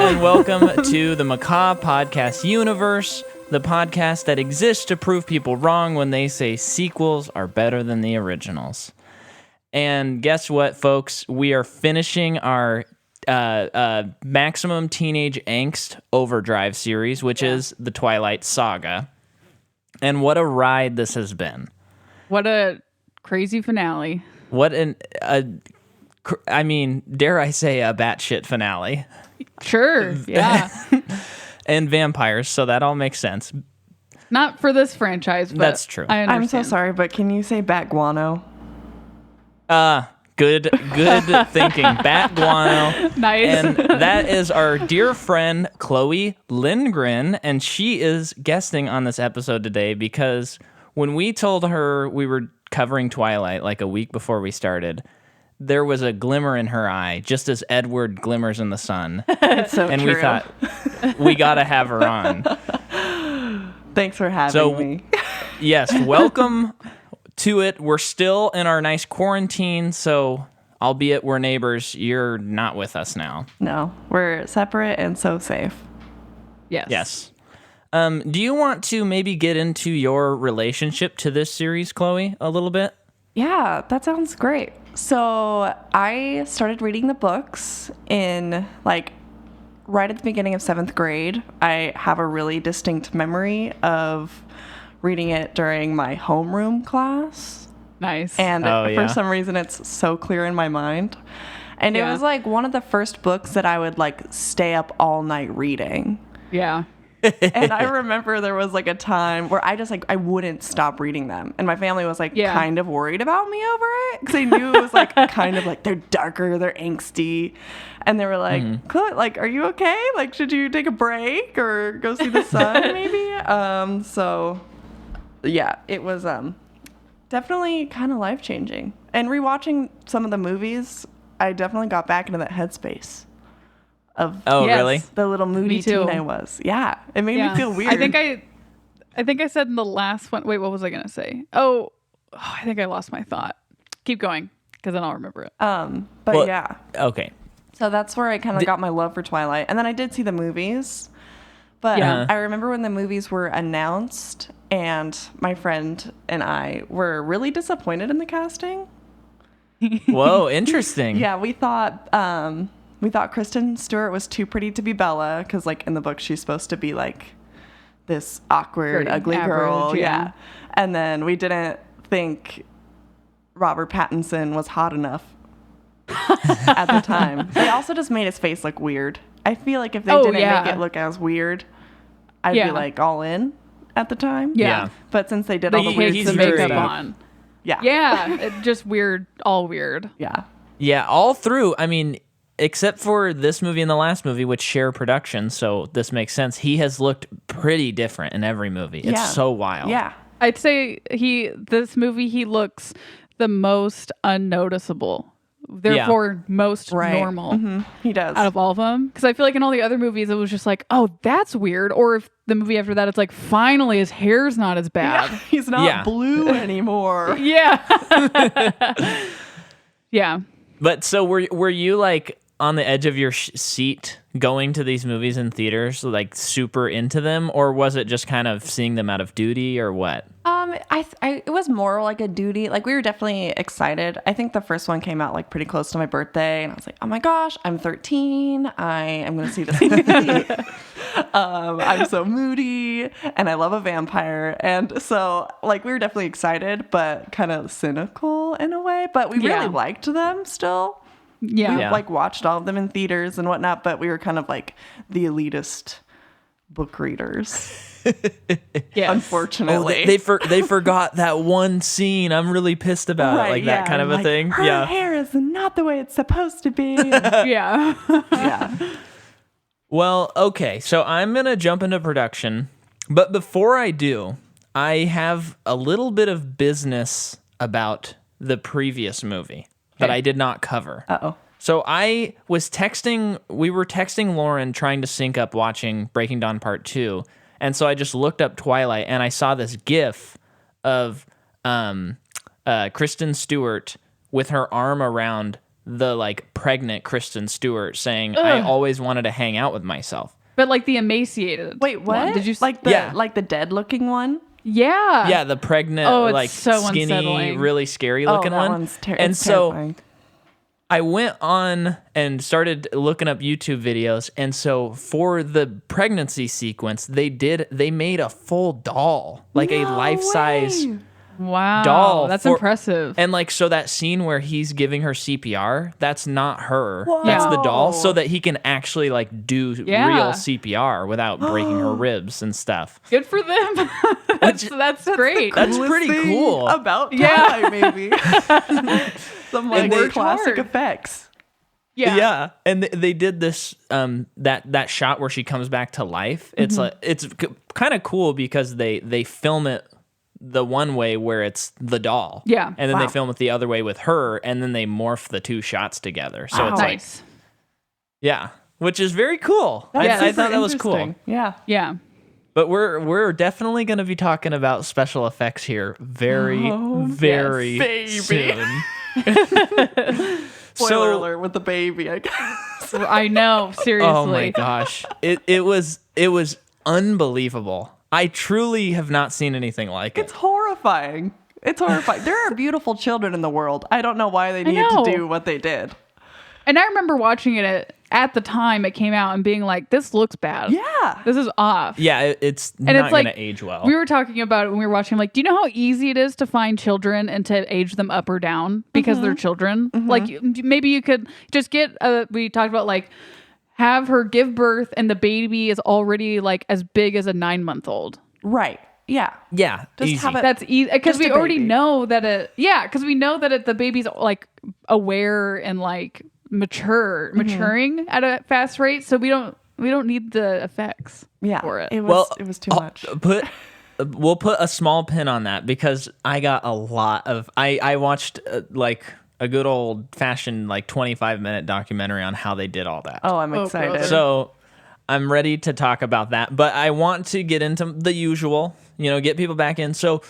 and welcome to the Macabre Podcast Universe, the podcast that exists to prove people wrong when they say sequels are better than the originals. And guess what, folks? We are finishing our maximum Teenage Angst Overdrive series, which is the Twilight Saga. And what a ride this has been. What a crazy finale. What I mean, dare I say a batshit finale. Sure, yeah. And vampires, so that all makes sense. Not for this franchise, but that's true. I understand. I'm so sorry, but can you say bat guano? Good thinking. Bat guano. Nice. And that is our dear friend, Chloe Lindgren, and she is guesting on this episode today because when we told her we were covering Twilight like a week before we started, there was a glimmer in her eye, just as Edward glimmers in the sun. It's so and true. we thought, we gotta have her on. Thanks for having me. Yes, welcome to it. We're still in our nice quarantine, so albeit we're neighbors, you're not with us now. No, we're separate and so safe. Yes. Do you want to maybe get into your relationship to this series, Chloe, a little bit? Yeah, that sounds great. So I started reading the books in right at the beginning of 7th grade. I have a really distinct memory of reading it during my homeroom class. Nice. And for some reason, it's so clear in my mind. And it was one of the first books that I would stay up all night reading. Yeah. And I remember there was a time where I wouldn't stop reading them. And my family was kind of worried about me over it. Because they knew it was kind of they're darker, they're angsty. And they were like, Chloe, are you okay? Should you take a break or go see the sun maybe? So yeah, it was definitely kind of life-changing. And rewatching some of the movies, I definitely got back into that headspace of really? The little moody teen I was. Yeah, it made me feel weird. I think I said in the last one. Wait, what was I gonna say? Oh, I think I lost my thought. Keep going, because then I'll remember it. Yeah. Okay. So that's where I kind of got my love for Twilight, and then I did see the movies. But I remember when the movies were announced, and my friend and I were really disappointed in the casting. Whoa, interesting. Yeah, we thought Kristen Stewart was too pretty to be Bella, because in the book she's supposed to be this awkward, pretty ugly average, girl. yeah. And then we didn't think Robert Pattinson was hot enough at the time. They also just made his face look weird. I feel if they didn't make it look as weird, I'd be all in at the time. Yeah. But since they did all the weird he's the very- makeup on. Yeah. Yeah, just weird, all weird. Yeah. Yeah, all through, I mean, except for this movie and the last movie, which share production, so this makes sense. He has looked pretty different in every movie. It's so wild. Yeah. I'd say this movie he looks the most unnoticeable. Therefore, most normal. Mm-hmm. He does. Out of all of them. Because I feel in all the other movies, it was just oh, that's weird. Or if the movie after that, it's finally his hair's not as bad. Yeah, he's not blue anymore. Yeah. Yeah. But so were you on the edge of your seat going to these movies in theaters, super into them, or was it just kind of seeing them out of duty, or what? It was more a duty. We were definitely excited. I think the first one came out pretty close to my birthday, and I was oh my gosh, I'm 13. I am going to see this movie. I'm so moody, and I love a vampire, and so we were definitely excited, but kind of cynical in a way. But we really liked them still. Yeah. We watched all of them in theaters and whatnot, but we were kind of the elitist book readers. Yes. Unfortunately. They forgot that one scene. I'm really pissed about it. That kind of a thing. Her hair is not the way it's supposed to be. Yeah. Yeah. Well, okay. So I'm going to jump into production. But before I do, I have a little bit of business about the previous movie that I did not cover. Uh-oh. So we were texting Lauren trying to sync up watching Breaking Dawn Part 2. And so I just looked up Twilight and I saw this GIF of Kristen Stewart with her arm around the like pregnant Kristen Stewart saying, I always wanted to hang out with myself. But like the emaciated. Wait, what? one. Did you like the dead looking one? Yeah. Yeah, the pregnant, it's like so skinny, unsettling. really scary looking that one. One's and so terrifying. I went on and started looking up YouTube videos, and so for the pregnancy sequence, they made a full doll, like a life-size Wow. doll. That's impressive. And like, so that scene where he's giving her CPR, that's not her. Whoa. That's the doll, so that he can actually like do Yeah. real CPR without breaking her ribs and stuff. Good for them. that's great. That's pretty Thing cool. About Twilight, maybe. Some like they classic hard. effects. Yeah, and they did this that shot where she comes back to life. It's like it's kind of cool because they film it the one way where it's the doll. Yeah. And then Wow. they film it the other way with her, and then they morph the two shots together. So it's like, Nice. yeah, which is very cool. I That's thought super that was cool. interesting. Yeah. Yeah. But we're definitely going to be talking about special effects here very baby. soon. Spoiler alert with the baby, I guess. I know. Seriously. Oh my gosh. It was unbelievable. I truly have not seen anything like It's it. horrifying. It's horrifying. There are beautiful children in the world. I don't know why they needed know. to do what they did. And I remember watching it at the time it came out and being like, this looks bad. Yeah. This is off. Yeah, it's And not it's going like, to age well. We were talking about it when we were watching, like, do you know how easy it is to find children and to age them up or down because they're children? Like, maybe you could just get, we talked about, like, have her give birth and the baby is already, like, as big as a 9-month-old. Right. Yeah. Yeah, Just easy. have it- That's easy because Just we a already baby. know that because we know that the baby's like aware and like maturing at a fast rate, so we don't need the effects Yeah. for it. It was too much. We'll put a small pin on that because I got a lot of I watched like a good old fashioned like 25-minute documentary on how they did all that. Oh, I'm excited. brother. So I'm ready to talk about that, but I want to get into the usual, get people back in. So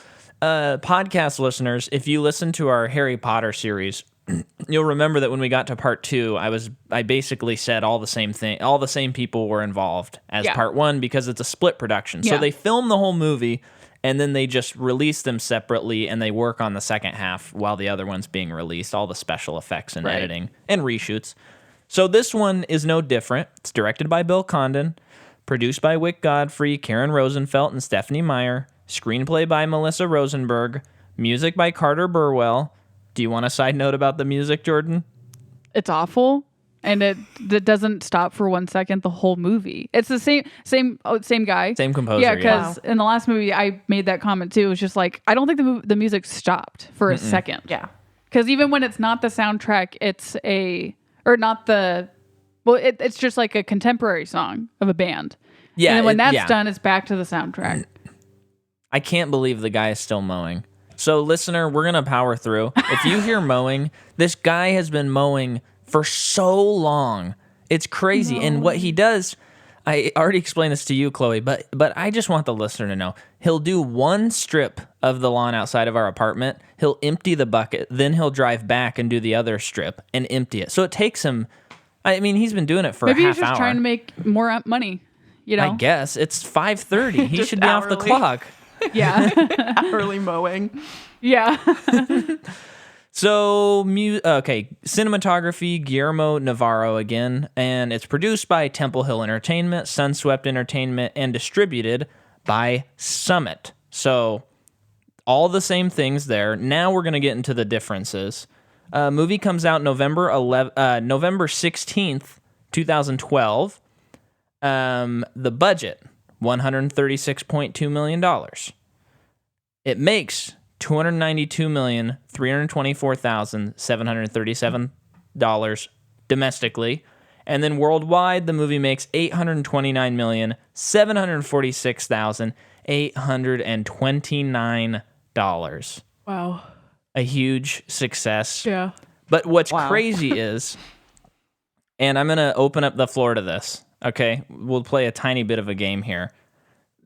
podcast listeners, if you listen to our Harry Potter series, you'll remember that when we got to part 2, I basically said all the same thing. All the same people were involved as part 1 because it's a split production. So they film the whole movie and then they just release them separately and they work on the second half while the other one's being released, all the special effects and editing and reshoots. So this one is no different. It's directed by Bill Condon, produced by Wick Godfrey, Karen Rosenfeld, and Stephanie Meyer, screenplay by Melissa Rosenberg, music by Carter Burwell. Do you want a side note about the music, Jordan? It's awful, and it doesn't stop for 1 second the whole movie. It's the same guy, Same composer. Yeah, because in the last movie I made that comment too. It was just like I don't think the music stopped for a second. Yeah. Because even when it's not the soundtrack, it's it's just like a contemporary song of a band. Yeah, and then when that's done, it's back to the soundtrack. I can't believe the guy is still mowing. So, listener, we're going to power through. If you hear mowing, this guy has been mowing for so long. It's crazy. And what he does, I already explained this to you, Chloe, but I just want the listener to know. He'll do one strip of the lawn outside of our apartment. He'll empty the bucket. Then he'll drive back and do the other strip and empty it. So it takes him, I mean, he's been doing it for Maybe a half he's just hour. trying to make more money. I guess. It's 5:30. He Just should be off the hourly. clock. Yeah. Early mowing. Yeah. So, cinematography, Guillermo Navarro again, and it's produced by Temple Hill Entertainment, Sunswept Entertainment, and distributed by Summit. So, all the same things there. Now we're going to get into the differences. Movie comes out November 16th, 2012. The budget, $136.2 million. It makes $292,324,737 domestically. And then worldwide, the movie makes $829,746,829. Wow. A huge success. Yeah. But what's Wow. crazy is, and I'm going to open up the floor to this, okay? We'll play a tiny bit of a game here.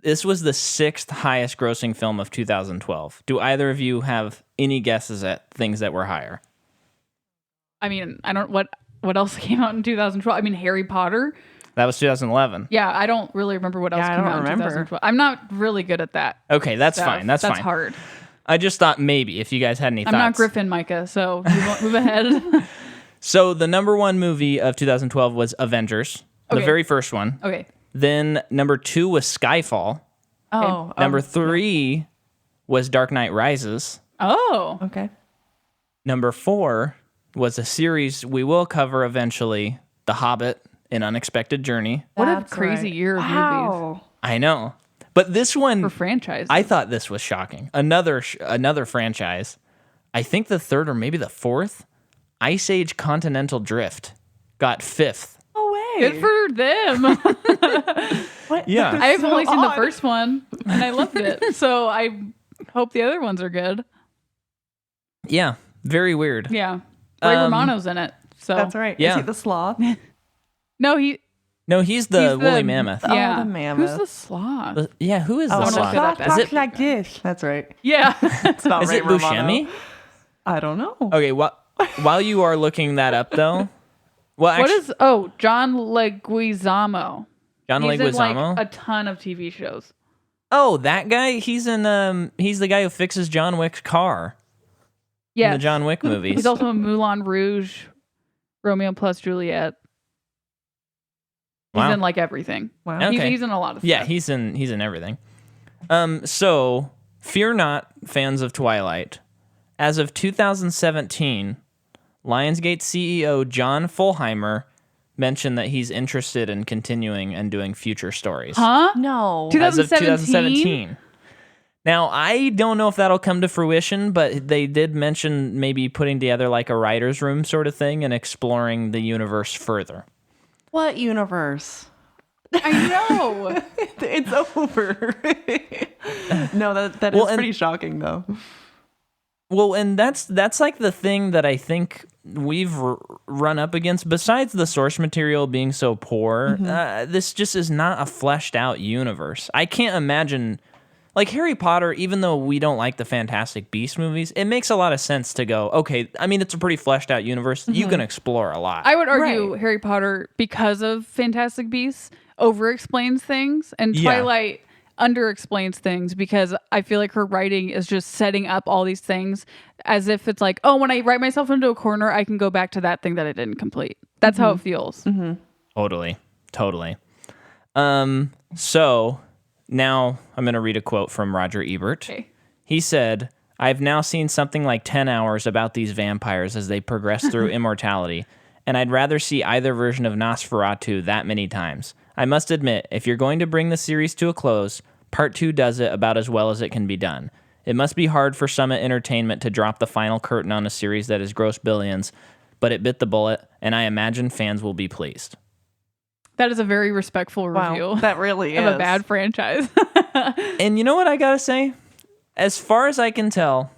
This was the 6th highest grossing film of 2012. Do either of you have any guesses at things that were higher? I mean, I don't what else came out in 2012. I mean, Harry Potter. That was 2011. Yeah, I don't really remember what else came out in 2012. I'm not really good at that. Okay, that's fine. That's fine. That's hard. I just thought maybe if you guys had any thoughts. I'm not Griffin, Micah, so move ahead. So the number one movie of 2012 was Avengers, the very first one. Okay. Then number 2 was Skyfall. Oh. Number 3 was Dark Knight Rises. Oh. Okay. Number 4 was a series we will cover eventually, The Hobbit, An Unexpected Journey. What a crazy year of movies. I know. But this one, For franchises. I thought this was shocking. Another franchise. I think the third or maybe the fourth, Ice Age Continental Drift, got 5th. No way. Good for them. What? Yeah. I've only seen the first one, and I loved it. So I hope the other ones are good. Yeah. Very weird. Yeah. Ray Romano's in it. So That's right. Yeah. Is he the sloth? No, he's the woolly mammoth. Yeah. the mammoth. Who's the sloth? Who is the wanna sloth? look it up. Is it, like this. That's right. Yeah. It's not is Ray it Romano. Buscemi? I don't know. Okay, while you are looking that up, though, well, What actually, is John Leguizamo. John He's in Leguizamo? like a ton of TV shows. Oh, that guy. He's in. He's the guy who fixes John Wick's car in Yeah. the John Wick movies. He's also in Moulin Rouge, Romeo plus Juliet. He's Wow. in like everything. Wow. Okay. He's in a lot of stuff. Yeah, he's in everything. So fear not, fans of Twilight. As of 2017, Lionsgate CEO John Fulheimer mentioned that he's interested in continuing and doing future stories. Huh? No. As of 2017? 2017. Now, I don't know if that'll come to fruition, but they did mention maybe putting together like a writer's room sort of thing and exploring the universe further. What universe? I know. It's over. No, that Well, is pretty shocking, though. Well, and that's like the thing that I think we've run up against. Besides the source material being so poor, this just is not a fleshed out universe. I can't imagine, like Harry Potter, even though we don't like the Fantastic Beasts movies, it makes a lot of sense to go, okay, I mean, it's a pretty fleshed out universe. You can explore a lot. I would argue Right. Harry Potter, because of Fantastic Beasts, over-explains things, and Yeah. Twilight under-explains things because I feel like her writing is just setting up all these things as if it's like, oh, when I write myself into a corner, I can go back to that thing that I didn't complete. That's how it feels. Totally. So now I'm going to read a quote from Roger Ebert. Okay. He said, I've now seen something like 10 hours about these vampires as they progress through immortality, and I'd rather see either version of Nosferatu that many times. I must admit, if you're going to bring the series to a close, Part 2 does it about as well as it can be done. It must be hard for Summit Entertainment to drop the final curtain on a series that has grossed billions, but it bit the bullet, and I imagine fans will be pleased. That is a very respectful review Wow, that really of is a bad franchise. And you know what I gotta say? As far as I can tell,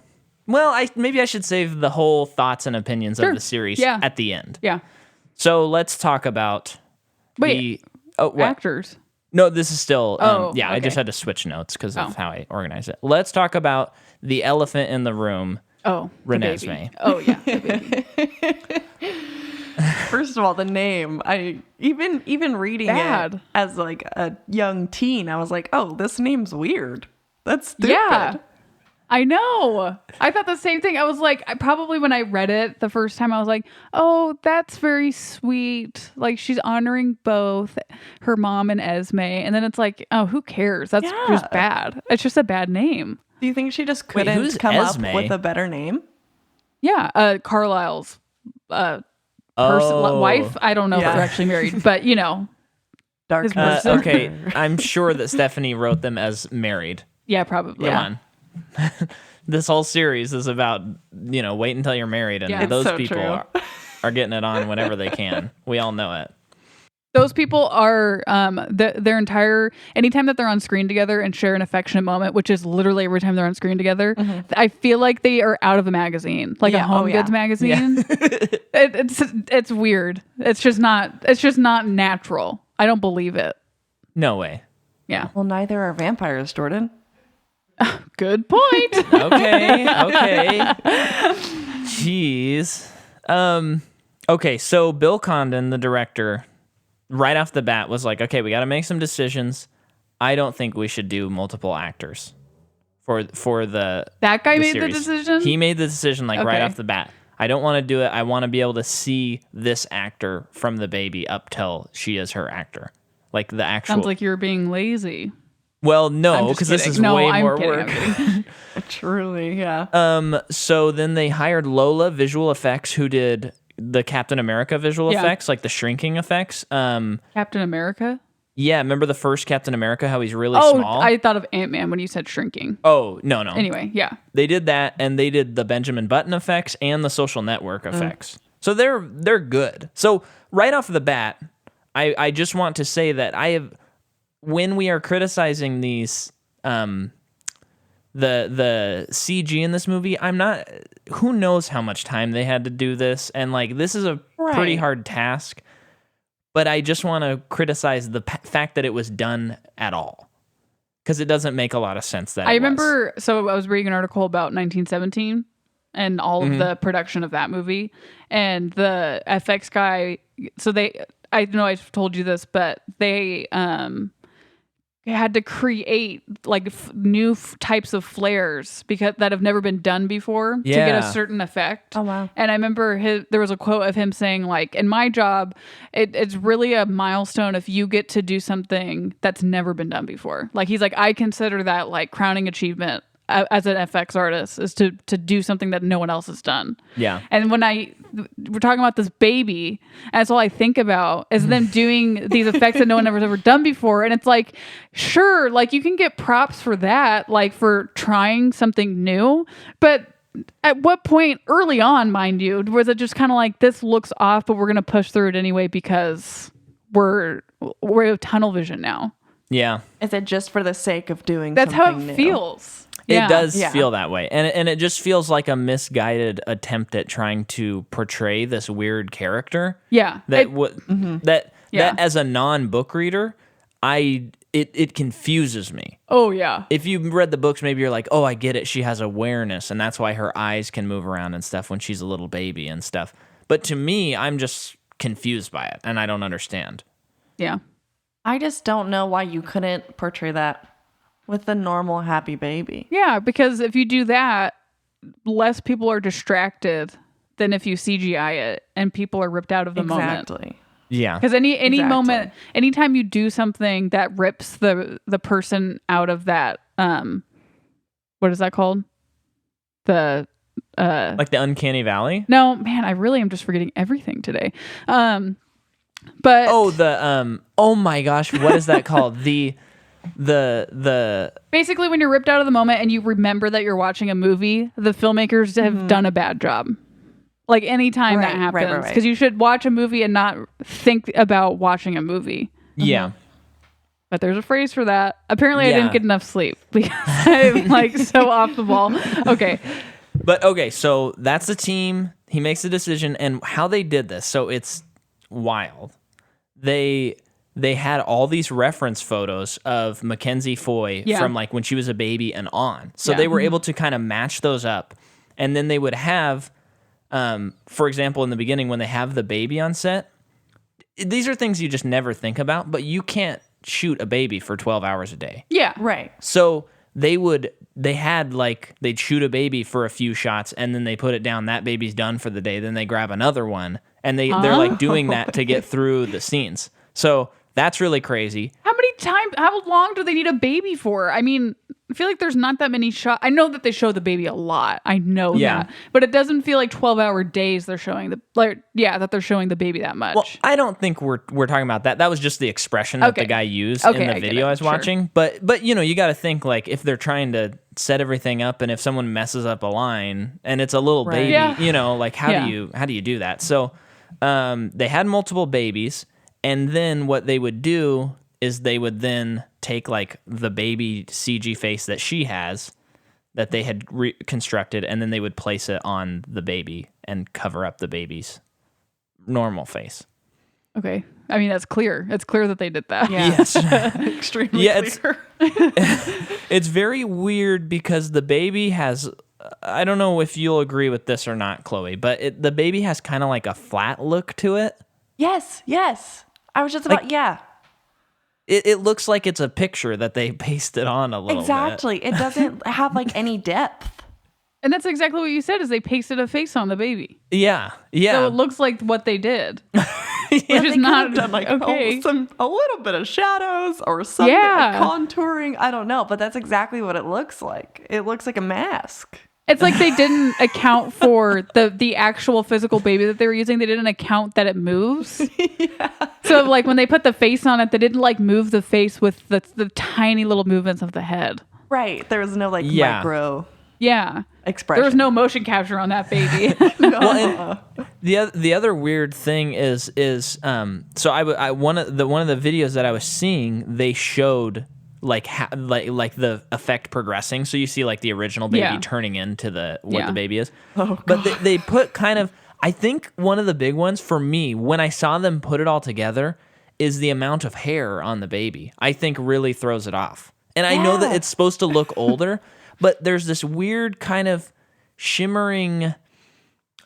well, maybe I should save the whole thoughts and opinions Sure. of the series Yeah. at the end. Yeah. So let's talk about Wait, what? actors. No, this is still. Yeah, I okay. just had to switch notes because of Oh. how I organized it. Let's talk about the elephant in the room. Oh, the baby. Renesmee. Oh, yeah. The baby. First of all, the name. I even reading Bad. it as like a young teen, I was like, oh, this name's weird. That's stupid. Yeah. I know. I thought the same thing. I was like, probably when I read it the first time, I was like, oh, that's very sweet. Like she's honoring both her mom and Esme. And then it's like, oh, who cares? That's Yeah. just bad. It's just a bad name. Do you think she just Wait, couldn't who's come Esme? up with a better name? Yeah. Carlisle's wife. I don't know if Yeah. they're actually married, but you know. Dark. His person. Okay, I'm sure that Stephanie wrote them as married. Yeah, probably. Come on. This whole series is about, wait until you're married, and Yeah. It's those so people true. are getting it on whenever they can. We all know it. Those people are their entire anytime that they're on screen together and share an affectionate moment, which is literally every time they're on screen together. I feel like they are out of a magazine, like a Yeah. Home Oh, yeah. Goods magazine. It's weird. It's just not natural. I don't believe it. No way. Yeah. Well, neither are vampires, Jordan. Good point. Okay. Jeez. Okay, so Bill Condon, the director, right off the bat was like, okay, we got to make some decisions. I don't think we should do multiple actors for the That guy the made series. the decision? He made the decision right Okay. off the bat. I don't want to do it. I want to be able to see this actor from the baby up till she is her actor. Like the actual. Sounds like you're being lazy. Well, I'm no, just because this kidding. is No, way I'm more kidding, work. I'm kidding. Truly, yeah. So then they hired Lola Visual Effects, who did the Captain America visual Yeah. effects, like the shrinking effects. Captain America? Yeah, remember the first Captain America, how he's really Oh, small? I thought of Ant-Man when you said shrinking. Oh, no. Anyway, yeah. They did that, and they did the Benjamin Button effects and the Social Network effects. So they're good. So right off the bat, I just want to say that when we are criticizing these the CG in this movie, I'm not. Who knows how much time they had to do this, and like this is a pretty hard task. But I just want to criticize the fact that it was done at all, because it doesn't make a lot of sense. That I remember. So I was reading an article about 1917 and all of the production of that movie, and the FX guy. So I know I've told you this, but they had to create like new types of flares that have never been done before to get a certain effect. Oh, wow. And I remember there was a quote of him saying, like, in my job, it's really a milestone if you get to do something that's never been done before. Like, he's like, I consider that like crowning achievement as an FX artist is to do something that no one else has done. Yeah. And when we're talking about this baby, and that's all I think about is them doing these effects that no one has ever done before. And it's like, sure, like you can get props for that, like for trying something new. But at what point early on, mind you, was it just kind of like, this looks off, but we're going to push through it anyway because we're tunnel vision now. Yeah. Is it just for the sake of doing That's how it something new? feels. It does Yeah. feel that way. And it just feels like a misguided attempt at trying to portray this weird character. Yeah. That Yeah. as a non-book reader, it confuses me. Oh, yeah. If you read the books, maybe you're like, oh, I get it. She has awareness, and that's why her eyes can move around and stuff when she's a little baby and stuff. But to me, I'm just confused by it, and I don't understand. Yeah. I just don't know why you couldn't portray that with a normal happy baby. Yeah, because if you do that, less people are distracted than if you CGI it and people are ripped out of the moment. Exactly. Yeah. Because any Exactly. moment, anytime you do something that rips the person out of that, what is that called? The Like the Uncanny Valley? no, man, I really am just forgetting everything today. But Oh my gosh, what is that called? The basically, when you're ripped out of the moment and you remember that you're watching a movie, the filmmakers have done a bad job. Like anytime that happens, because you should watch a movie and not think about watching a movie. yeah. But there's a phrase for that. Apparently, I Yeah. didn't get enough sleep because I'm like so off the ball. Okay. But okay, so that's the team. He makes the decision, and how they did this. So it's wild. They had all these reference photos of Mackenzie Foy Yeah. from like when she was a baby and on. So Yeah. they were able to kind of match those up, and then they would have, for example, in the beginning when they have the baby on set. These are things you just never think about, but you can't shoot a baby for 12 hours a day. Yeah. Right. So they'd shoot a baby for a few shots and then they put it down. That baby's done for the day. Then they grab another one and they're like doing that to get through the scenes. So that's really crazy. How long do they need a baby for? I mean, I feel like there's not that many shots. I know that they show the baby a lot. I know that. But it doesn't feel like 12-hour days they're showing that they're showing the baby that much. Well, I don't think we're talking about that. That was just the expression that the guy used in the video I was watching. But you got to think like if they're trying to set everything up and if someone messes up a line and it's a little baby, like how do you do that? So they had multiple babies, and then what they would do is they would then take like the baby CG face that she has that they had reconstructed, and then they would place it on the baby and cover up the baby's normal face. Okay. I mean, that's clear. It's clear that they did that. Yeah. Yes. Extremely clear. It's very weird because the baby has I don't know if you'll agree with this or not, Chloe, but the baby has kind of like a flat look to it. Yes. I was just about, It looks like it's a picture that they pasted on a little bit. Exactly. It doesn't have like any depth. And that's exactly what you said, is they pasted a face on the baby. Yeah. So it looks like what they did. Which is not done like okay. a little bit of shadows or something, like contouring. I don't know, but that's exactly what it looks like. It looks like a mask. It's like they didn't account for the actual physical baby that they were using. They didn't account that it moves. So like when they put the face on it, they didn't like move the face with the tiny little movements of the head. Right. There was no like micro expression. There was no motion capture on that baby. Well, the other weird thing is so I one of the videos that I was seeing, they showed like the effect progressing. So you see like the original baby turning into what the baby is. Oh, but they put kind of, I think one of the big ones for me when I saw them put it all together is the amount of hair on the baby. I think really throws it off. And I know that it's supposed to look older, but there's this weird kind of shimmering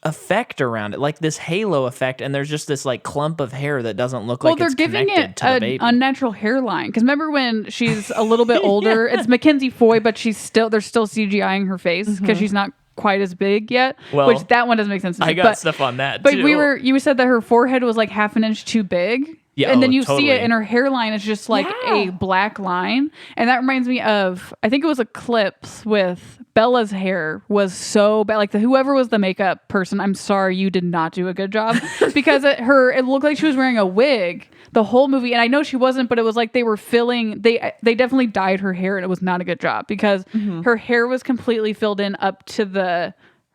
effect around it, like this halo effect, and there's just this like clump of hair that doesn't look like it's connected to the baby. Well, they're giving it an unnatural hairline, because remember when she's a little bit older, it's Mackenzie Foy, but they're still CGIing her face because she's not quite as big yet, which that one doesn't make sense to me. I got stuff on that but too. You said that her forehead was like half an inch too big. Yeah, and then you totally see it in her hairline. It's just like a black line. And that reminds me of, I think it was Eclipse with Bella's hair was so bad. Like whoever was the makeup person, I'm sorry, you did not do a good job. Because it looked like she was wearing a wig the whole movie. And I know she wasn't, but it was like they were they definitely dyed her hair and it was not a good job because her hair was completely filled in up to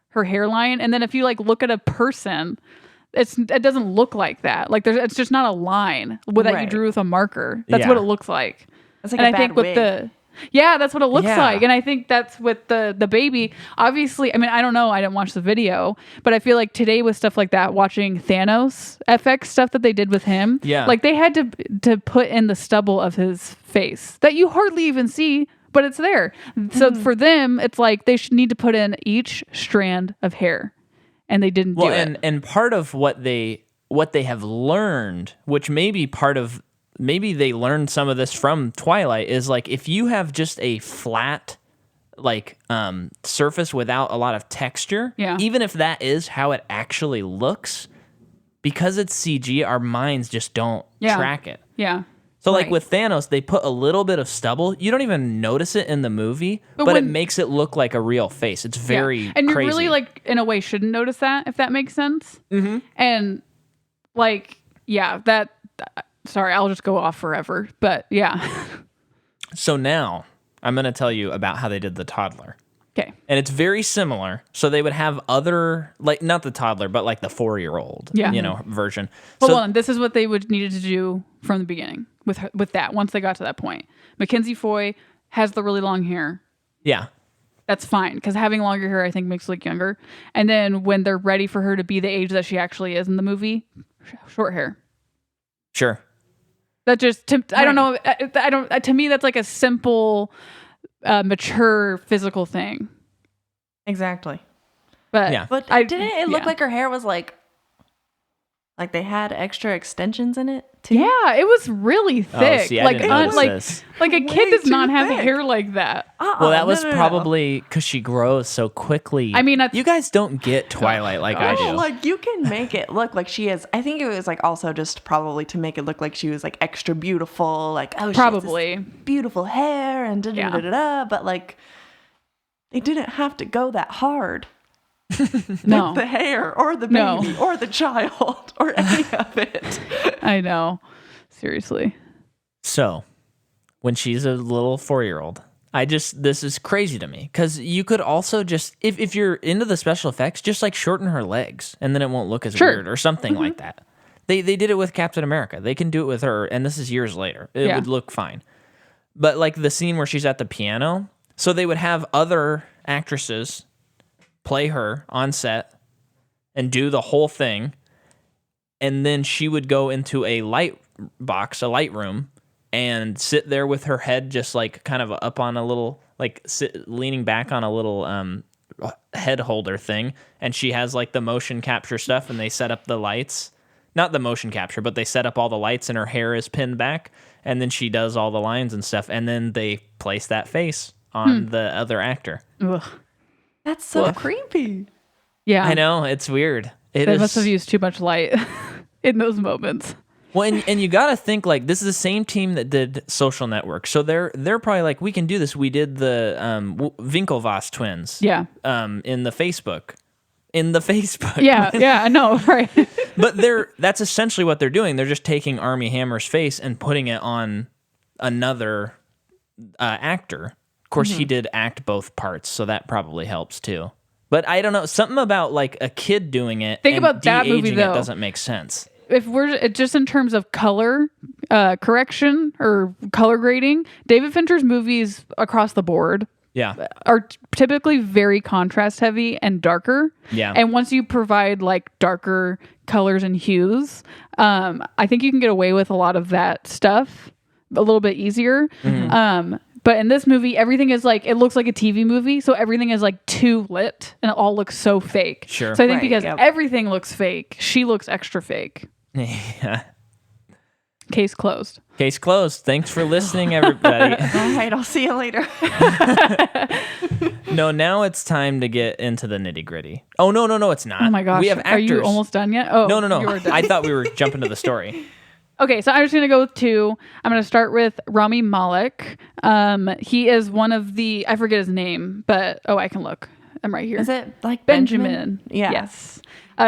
her hairline. And then if you like look at a person, it doesn't look like that. Like it's just not a line that you drew with a marker. That's what it looks like. It's like a bad wig. That's what it looks like. And I think that's with the baby. Obviously, I mean, I don't know. I didn't watch the video, but I feel like today with stuff like that, watching Thanos FX stuff that they did with him, like they had to put in the stubble of his face that you hardly even see, but it's there. So for them, it's like they should need to put in each strand of hair. And they didn't do it. And part of what they have learned, which maybe they learned some of this from Twilight, is like if you have just a flat like surface without a lot of texture, even if that is how it actually looks, because it's CG, our minds just don't track it. Yeah. So like with Thanos, they put a little bit of stubble. You don't even notice it in the movie, but it makes it look like a real face. It's very and you crazy. really like in a way shouldn't notice that, if that makes sense. Mm-hmm. And like sorry, I'll just go off forever. But So now I'm going to tell you about how they did the toddler. Okay. And it's very similar. So they would have other, like not the toddler, but like the 4-year-old, version. Well, this is what they would needed to do from the beginning with that. Once they got to that point, Mackenzie Foy has the really long hair. Yeah. That's fine, because having longer hair, I think, makes her look younger. And then when they're ready for her to be the age that she actually is in the movie, short hair. Sure. That just, I don't know. To me, that's like a simple, mature physical thing. Exactly. But didn't it look like her hair was like they had extra extensions in it too? Yeah, it was really thick. Oh, see, I didn't notice this. Like a kid does not have hair like that. Well, that was probably because she grows so quickly. I mean, you guys don't get Twilight like I do. Like you can make it look like she is. I think it was like also just probably to make it look like she was like extra beautiful. Like she has this beautiful hair and but like they didn't have to go that hard. No. With the hair or the baby or the child or any of it. I know. Seriously. So, when she's a little 4-year-old, this is crazy to me because you could also just, if you're into the special effects, just like shorten her legs and then it won't look as weird or something like that. They did it with Captain America. They can do it with her, and this is years later. It would look fine. But like the scene where she's at the piano, so they would have other actresses play her on set and do the whole thing, and then she would go into a light room, and sit there with her head just like kind of up on a little, like leaning back on a little head holder thing, and she has like the motion capture stuff, and they set up the lights. Not the motion capture, but they set up all the lights, and her hair is pinned back, and then she does all the lines and stuff, and then they place that face on the other actor. Ugh. That's so creepy. Yeah. I know, it's weird. They must have used too much light in those moments. Well, and you got to think, like, this is the same team that did Social Network. So they're probably like, we can do this. We did the Winklevoss twins. Yeah. In the Facebook. Yeah, I know, right. But that's essentially what they're doing. They're just taking Armie Hammer's face and putting it on another actor. Of course, he did act both parts, so that probably helps too. But I don't know, something about like a kid doing it. Think about that movie though. It doesn't make sense. If we're just in terms of color correction or color grading, David Fincher's movies across the board are typically very contrast heavy and darker. Yeah. And once you provide like darker colors and hues, I think you can get away with a lot of that stuff a little bit easier. Mm-hmm. But in this movie, everything is like, it looks like a TV movie. So everything is like too lit and it all looks so fake. Sure. So I think because everything looks fake, she looks extra fake. Yeah. Case closed. Case closed. Thanks for listening, everybody. All right, I'll see you later. No, now it's time to get into the nitty gritty. Oh, no, it's not. Oh my gosh. We have actors. Are you almost done yet? Oh, No. you are done. I thought we were jumping to the story. Okay, so I'm just going to go with two. I'm going to start with Rami Malek. He is one of the, I forget his name, but, I can look. I'm right here. Is it like Benjamin? Yeah. Yes.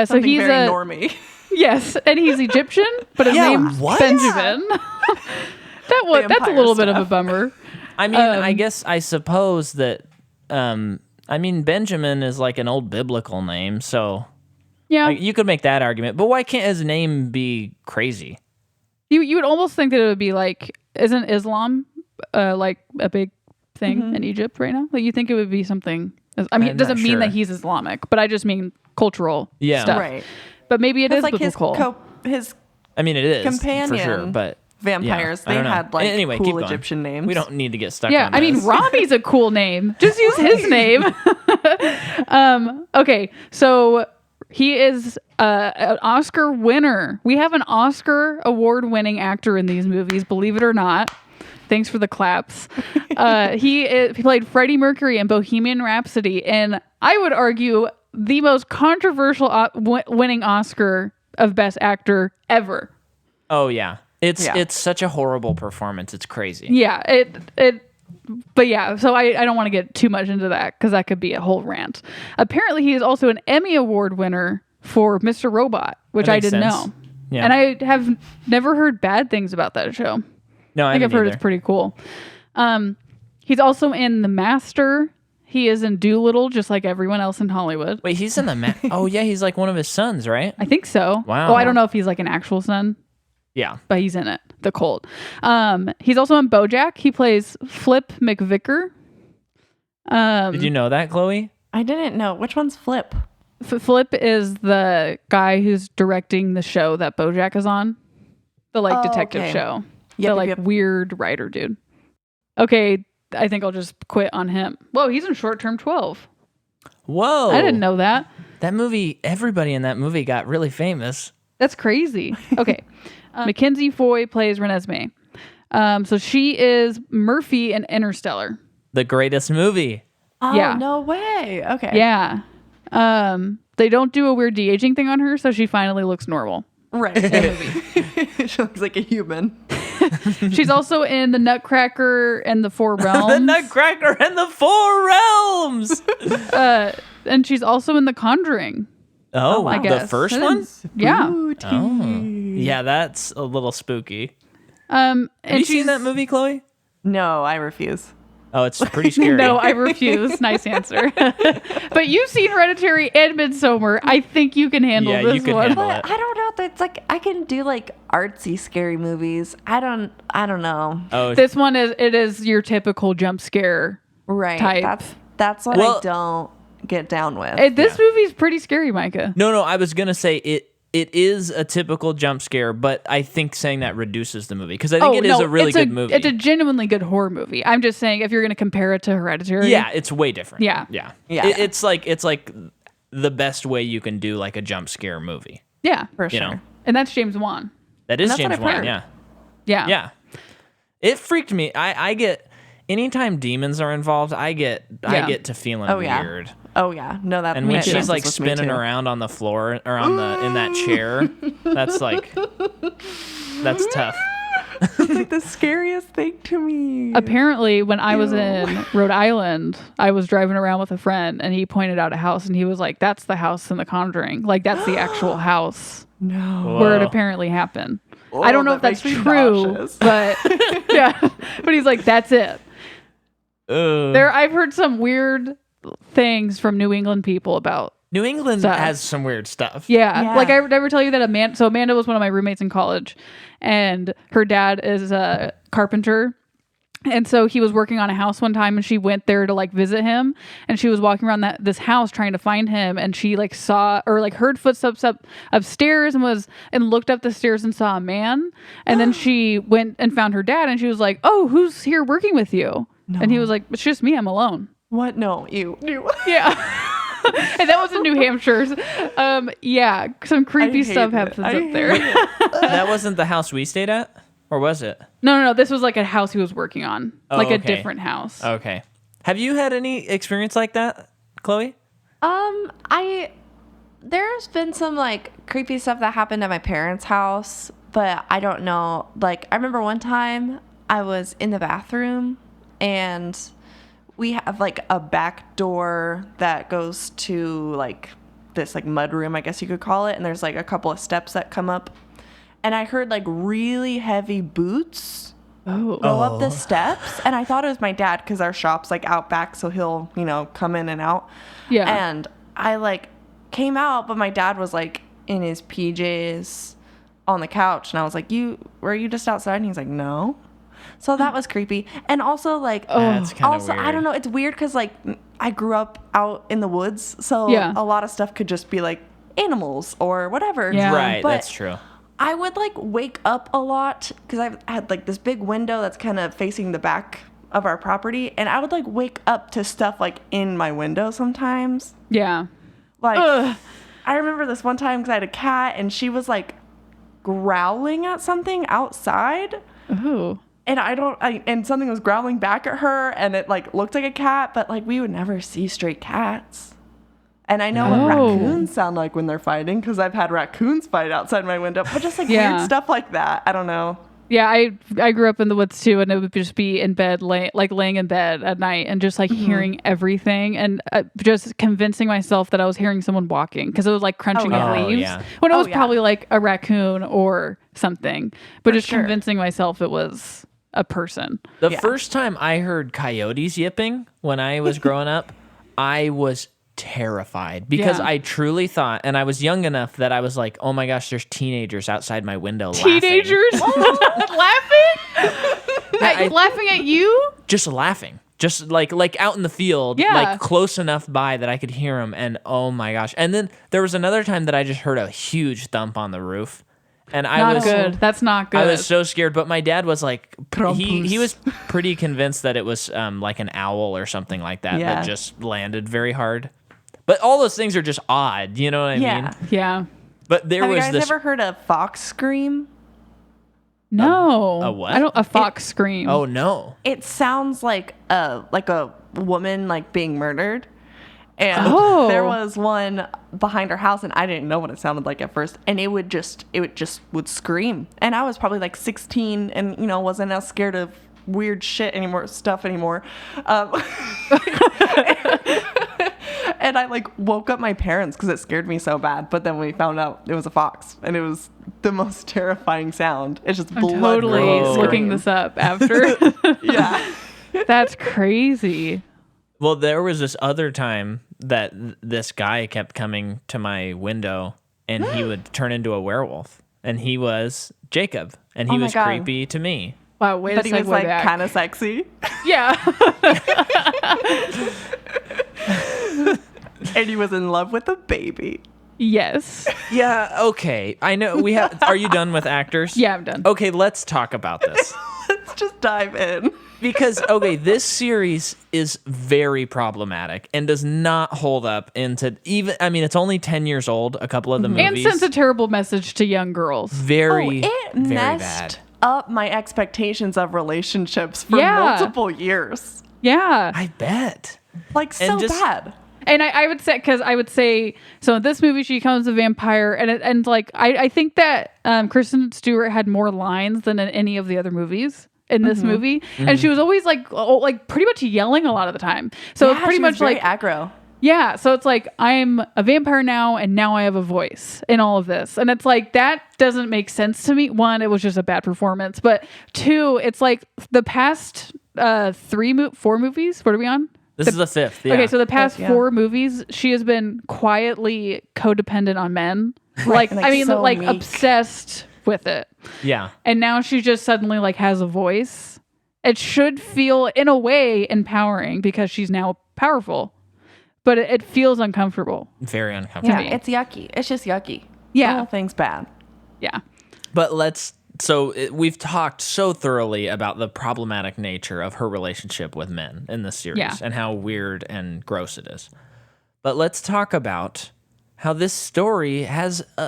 So he's very normie. Yes, and he's Egyptian, but his name's Benjamin. That's a little bit of a bummer. I mean, I suppose that, Benjamin is like an old biblical name, so yeah, like, you could make that argument, but why can't his name be crazy? You would almost think that it would be like, isn't Islam like a big thing in Egypt right now? Like you think it would be something, it doesn't mean that he's Islamic, but I just mean cultural stuff. Right. But maybe it is like biblical. His it is companion for sure, but vampires, they had like anyway, cool Egyptian names. We don't need to get stuck on this. Rami's a cool name. Just use his name. Okay, so he is an Oscar winner. We have an Oscar award-winning actor in these movies, believe it or not. Thanks for the claps. He played Freddie Mercury in Bohemian Rhapsody, and I would argue the most controversial winning Oscar of Best Actor ever. Oh yeah, it's such a horrible performance. It's crazy. Yeah, but yeah. So I don't want to get too much into that because that could be a whole rant. Apparently, he is also an Emmy Award winner for Mr. Robot, which I didn't know. Yeah. And I have never heard bad things about that show. No, I think I've heard it's pretty cool. He's also in The Master. He is in Doolittle, just like everyone else in Hollywood. Wait, he's in the Oh, yeah, he's like one of his sons, right? I think so. Wow. Well, I don't know if he's like an actual son. Yeah. But he's in it, the Colt. He's also in BoJack. He plays Flip McVicker. Did you know that, Chloe? I didn't know. Which one's Flip? Flip is the guy who's directing the show that BoJack is on. The detective show. Yep, weird writer dude. Okay, I think I'll just quit on him. Whoa, he's in Short Term 12. Whoa. I didn't know that. That movie, everybody in that movie got really famous. That's crazy. Okay. Mackenzie Foy plays Renesmee. So she is Murphy in Interstellar. The greatest movie. Oh, yeah. No way. Okay. Yeah. They don't do a weird de-aging thing on her, so she finally looks normal. Right. She looks like a human. She's also in The Nutcracker and the Four Realms. The Nutcracker and the Four Realms. And she's also in The Conjuring. Oh, wow. I guess. The first one? Yeah. Oh. Yeah, that's a little spooky. Have you seen that movie, Chloe? No, I refuse. Oh, it's pretty scary. No, I refuse. Nice answer. But you've seen Hereditary and Midsommar. I think you can handle this you can one. handle it. But I don't know. It's like I can do like artsy scary movies. I don't know. Oh, this one is your typical jump scare type. That's what I don't get down with. This movie's pretty scary, Micah. No, I was gonna say it is a typical jump scare, but I think saying that reduces the movie because I think it is a really good movie. It's a genuinely good horror movie. I'm just saying if you're going to compare it to Hereditary. Yeah, it's way different. Yeah. It's like the best way you can do like a jump scare movie. Yeah, for sure. You know? And that's James Wan. That is that's James what I've Wan. heard. Yeah. Yeah. Yeah. It freaked me. I get anytime demons are involved, I get to feeling weird. Oh yeah, no, that. And when makes she's sense like with me, spinning too. around on the floor or on in that chair, that's tough. It's like the scariest thing to me. Apparently, when I was in Rhode Island, I was driving around with a friend, and he pointed out a house, and he was like, "That's the house in The Conjuring. Like that's the actual house No. where it apparently happened." Oh, I don't know if that that's makes me true, nauseous. but yeah. But he's like, "That's it." I've heard some weird things from New England people about. New England stuff. has some weird stuff. Yeah. Like I would never tell you that Amanda was one of my roommates in college, and her dad is a carpenter. And so he was working on a house one time, and she went there to like visit him, and she was walking around this house trying to find him, and she like saw or like heard footsteps upstairs and looked up the stairs and saw a man, and then she went and found her dad, and she was like, "Oh, who's here working with you?" No. And he was like, "It's just me. I'm alone." What? No, you. Yeah. And that was in New Hampshire. Yeah, some creepy stuff happens up there. That wasn't the house we stayed at, or was it? No. This was like a house he was working on, like a different house. Okay. Have you had any experience like that, Chloe? There's been some like creepy stuff that happened at my parents' house, but I don't know. Like I remember one time I was in the bathroom and we have like a back door that goes to like this like mud room, I guess you could call it. And there's like a couple of steps that come up. And I heard like really heavy boots go up the steps. And I thought it was my dad because our shop's like out back. So he'll, come in and out. Yeah. And I like came out, but my dad was like in his PJs on the couch. And I was like, were you just outside? And he's like, no. So that was creepy. And also like, That's kind of weird. I don't know. It's weird because like I grew up out in the woods. So a lot of stuff could just be like animals or whatever. Yeah. Right, But that's true. I would like wake up a lot because I've had like this big window that's kind of facing the back of our property. And I would like wake up to stuff like in my window sometimes. Yeah. Like, I remember this one time because I had a cat and she was like growling at something outside. Ooh. And and something was growling back at her and it like looked like a cat, but like we would never see stray cats. And I know what raccoons sound like when they're fighting because I've had raccoons fight outside my window, but just like weird stuff like that. I don't know. Yeah, I grew up in the woods too, and it would just be in bed, laying in bed at night, and just like hearing everything, and just convincing myself that I was hearing someone walking because it was like crunching of leaves when it was probably like a raccoon or something, but just convincing myself it was a person. The first time I heard coyotes yipping when I was growing up, I was terrified because I truly thought, and I was young enough that I was like, oh my gosh, there's teenagers outside my window Teenagers laughing? Laughing at you? Just laughing. Just like out in the field, like close enough by that I could hear them, and oh my gosh. And then there was another time that I just heard a huge thump on the roof. And That's not good. I was so scared, but my dad was like, he was pretty convinced that it was like an owl or something like that that just landed very hard. But all those things are just odd, you know what I mean? Yeah. But there Have was you guys ever heard a fox scream? No. A what? A fox scream. Oh no. It sounds like a woman like being murdered. And there was one behind our house and I didn't know what it sounded like at first. And it would just scream. And I was probably like 16 and, wasn't as scared of weird stuff anymore. And I like woke up my parents because it scared me so bad. But then we found out it was a fox and it was the most terrifying sound. It's just blood. Totally looking this up after. Yeah. That's crazy. Well, there was this other time that this guy kept coming to my window and he would turn into a werewolf. And he was Jacob. And he was creepy to me. Wow, wait a But he was like back. kind of sexy. Yeah. And he was in love with a baby. Yes. Yeah, okay. I know we have. Are you done with actors? Yeah, I'm done. Okay, let's talk about this. Let's just dive in. Because, okay, this series is very problematic and does not hold up into even, I mean, it's only 10 years old, a couple of the movies. And sends a terrible message to young girls. Very, it very messed bad. up my expectations of relationships for Yeah. multiple years. Yeah. I bet. Like, so And just- bad. And I would say, so in this movie, she becomes a vampire. And like, I think that Kristen Stewart had more lines than in any of the other movies in this movie. And she was always like pretty much yelling a lot of the time. So it's pretty much like aggro. Yeah, so it's like I'm a vampire now, and now I have a voice in all of this, and it's like that doesn't make sense to me. One, it was just a bad performance, but two, it's like the past 4 movies. What are we on? This is the 5th. Yeah. Okay, so the past Yeah. 4 movies, she has been quietly codependent on men. Like, Like, I mean, so like meek. obsessed with it, Yeah. and now she just suddenly like has a voice. It should feel in a way empowering because she's now powerful. But it feels uncomfortable. Very uncomfortable. Yeah, it's yucky. It's just yucky. Yeah. The whole thing's bad. Yeah. But we've talked so thoroughly about the problematic nature of her relationship with men in this series Yeah. and how weird and gross it is. But let's talk about how this story has it's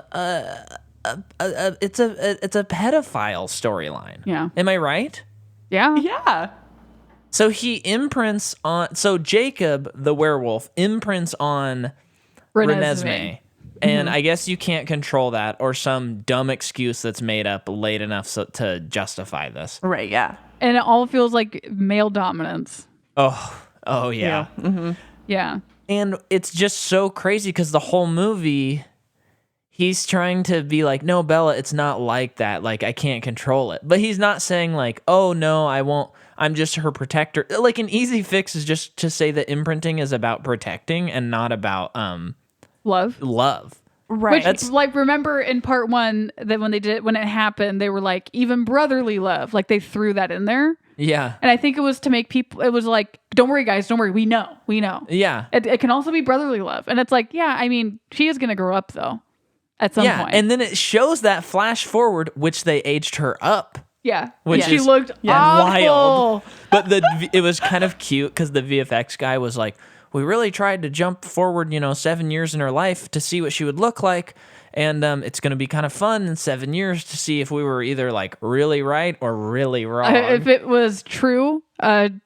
a pedophile storyline. Yeah. Am I right? Yeah. Yeah. So Jacob, the werewolf, imprints on Renesmee. And I guess you can't control that or some dumb excuse that's made up late enough to justify this. Right, yeah. And it all feels like male dominance. Oh yeah. Yeah. And it's just so crazy because the whole movie, he's trying to be like, no, Bella, it's not like that. Like, I can't control it. But he's not saying like, oh, no, I won't. I'm just her protector. Like, an easy fix is just to say that imprinting is about protecting and not about Love. Right. Which, like, remember in part 1 that when it happened, they were like, even brotherly love. Like, they threw that in there. Yeah. And I think it was to make people, it was like, don't worry, guys, don't worry. We know. Yeah. It can also be brotherly love. And it's like, yeah, I mean, she is going to grow up, though, at some point. And then it shows that flash forward, which they aged her up. Yeah. Which she is looked wild. awful. But it was kind of cute because the VFX guy was like, we really tried to jump forward, 7 years in her life to see what she would look like. And it's going to be kind of fun in 7 years to see if we were either like really right or really wrong. If it was true,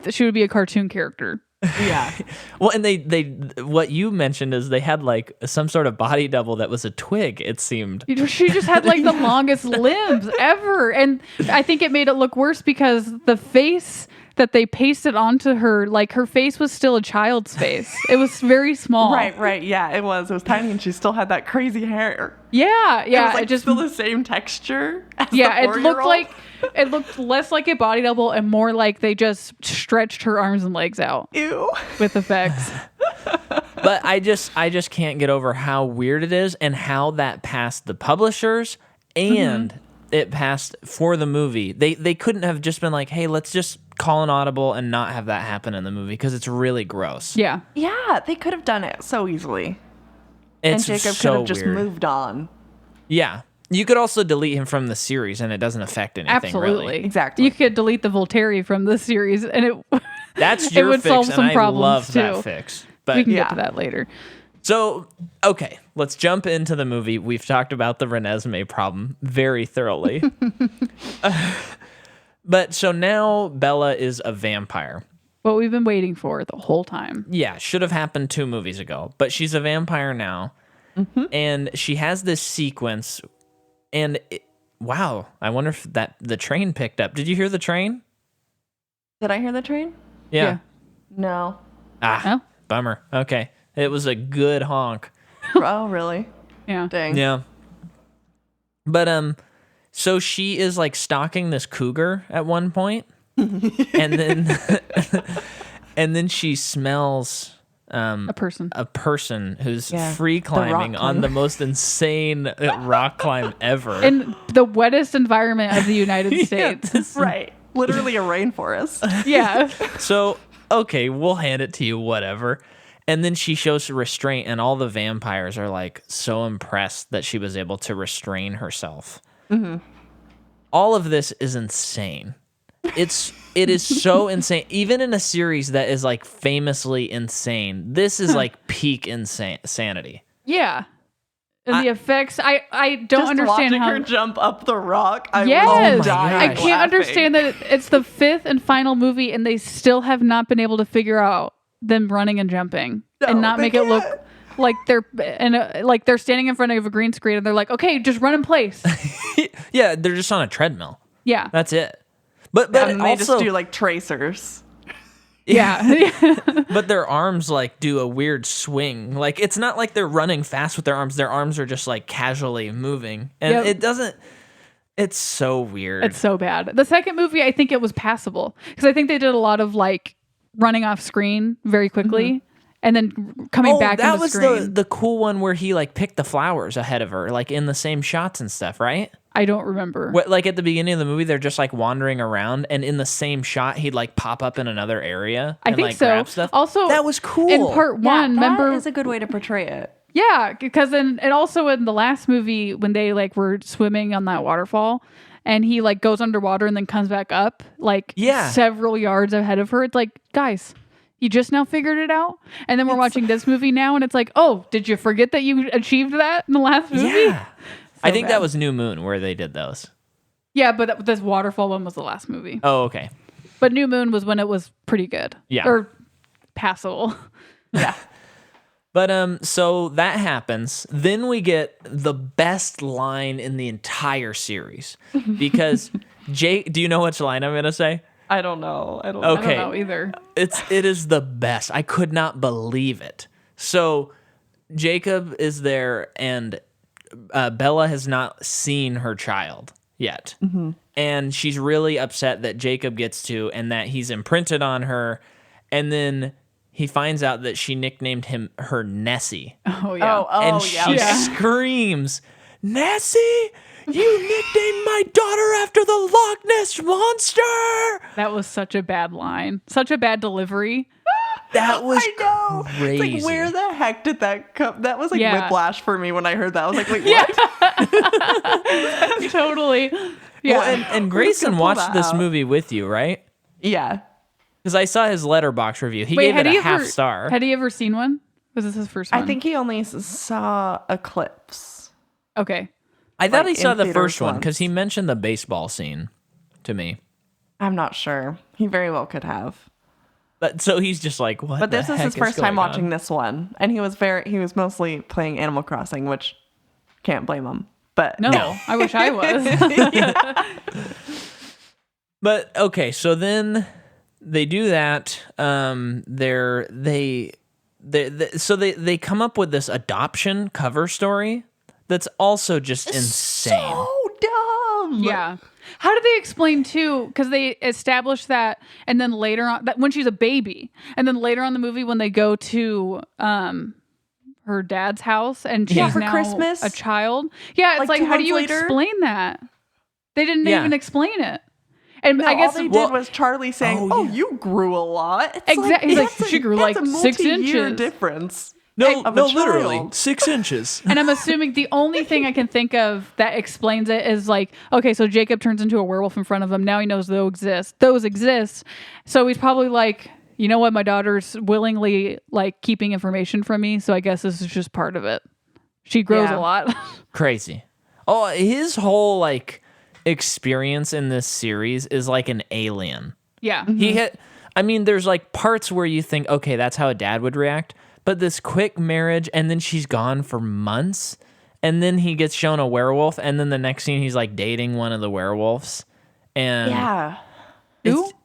she would be a cartoon character. Yeah. Well, and they what you mentioned is they had like some sort of body double that was a twig, it seemed. She just had like the longest limbs ever. And I think it made it look worse because the face that they pasted onto her, like her face was still a child's face. It was very small. Right. Yeah, it was. It was tiny and she still had that crazy hair. Yeah. It was like it just still the same texture as yeah, the it looked 4-year-old. like it looked less like a body double and more like they just stretched her arms and legs out Ew. with effects. But I just can't get over how weird it is and how that passed the publishers and it passed for the movie. They couldn't have just been like, hey, let's just call an audible and not have that happen in the movie because it's really gross. Yeah. Yeah, they could have done it so easily. It's And Jacob so could have just weird. moved on. Yeah. You could also delete him from the series and it doesn't affect anything. Absolutely. Really. Exactly. You could delete the Volturi from this series and it That's it your would fix, solve and some I problems love too. that fix. But We can Yeah. get to that later. so, okay, let's jump into the movie. We've talked about the Renesmee problem very thoroughly. But so now Bella is a vampire. What we've been waiting for the whole time. Yeah, should have happened 2 movies ago. But she's a vampire now. And she has this sequence. And wow, I wonder if the train picked up. Did you hear the train? Did I hear the train? Yeah. No. Oh. Bummer. Okay. It was a good honk. Oh, really? Yeah. Dang. Yeah. But so she is like stalking this cougar at one point, and then she smells A person. a person who's Yeah, free the rock climbing on climb. the most insane rock climb ever. In the wettest environment of the United States. Right. Literally a rainforest. Yeah. So okay, we'll hand it to you, whatever. And then she shows restraint, and all the vampires are like so impressed that she was able to restrain herself. Mm-hmm. All of this is insane. It is so insane. Even in a series that is like famously insane, this is like peak insanity. Yeah. And the effects, I don't understand how her jump up the rock. Yes, I can't understand that it's the 5th and final movie, and they still have not been able to figure out them running and jumping and not make it look like they're standing in front of a green screen and they're like, okay, just run in place. Yeah, they're just on a treadmill. Yeah, that's it. But and they also just do like tracers. Yeah. But their arms like do a weird swing. Like it's not like they're running fast with their arms. Their arms are just like casually moving. And it's so weird. It's so bad. The second movie, I think it was passable because I think they did a lot of like running off screen very quickly and then coming back into screen. That was the cool one where he like picked the flowers ahead of her, like in the same shots and stuff, right? I don't remember. Like at the beginning of the movie, they're just like wandering around, and in the same shot, he'd like pop up in another area. I think like, so. Grab stuff. Also, that was cool. In part one, remember, that is a good way to portray it. Yeah, because and also in the last movie when they like were swimming on that waterfall, and he like goes underwater and then comes back up like several yards ahead of her. It's like, guys, you just now figured it out? And then we're watching this movie now, and it's like, oh, did you forget that you achieved that in the last movie? Yeah. I think that was New Moon where they did those. Yeah, but this waterfall one was the last movie. Oh, okay. But New Moon was when it was pretty good. Yeah. Or passable. Yeah. But so that happens. Then we get the best line in the entire series. Because Jake, do you know which line I'm going to say? I don't know. I don't know either. It is the best. I could not believe it. So Jacob is there, and Bella has not seen her child yet. Mm-hmm. And she's really upset that Jacob gets to, and that he's imprinted on her. And then he finds out that she nicknamed her Nessie. Oh, yeah. And she screams, Nessie, you nicknamed my daughter after the Loch Ness Monster. That was such a bad line. Such a bad delivery. That was crazy. It's like, where the heck did that come? That was like whiplash for me when I heard that. I was like, wait, what? Totally. Yeah. Well, and Grayson watched this movie with you, right? Yeah. Because I saw his Letterboxd review. He gave it a half star. Had he ever seen one? Was this his first one? I think he only saw a clips. Okay. I thought he saw the first one because he mentioned the baseball scene to me. I'm not sure. He very well could have. But so he's just like, what? But this is his first time watching on? this one, and he was mostly playing Animal Crossing, which can't blame him. But no. I wish I was. But okay, so then they do that. They come up with this adoption cover story that's also just insane. So dumb. Yeah. How did they explain too? Because they established that, and then later on, that when she's a baby, and then later on in the movie when they go to her dad's house and she's for now Christmas? a child. Yeah, it's like how do you explain that? They didn't even explain it. And no, I guess all they did was Charlie saying, you grew a lot. Exactly. Like, she grew like 6 inches. Difference. No, literally 6 inches. And I'm assuming the only thing I can think of that explains it is like, okay, so Jacob turns into a werewolf in front of him. Now he knows those exist. So he's probably like, you know what? My daughter's willingly like keeping information from me. So I guess this is just part of it. She grows a lot. Crazy. Oh, his whole like experience in this series is like an alien. Yeah. Mm-hmm. There's like parts where you think, okay, that's how a dad would react. But this quick marriage, and then she's gone for months, and then he gets shown a werewolf, and then the next scene he's like dating one of the werewolves, and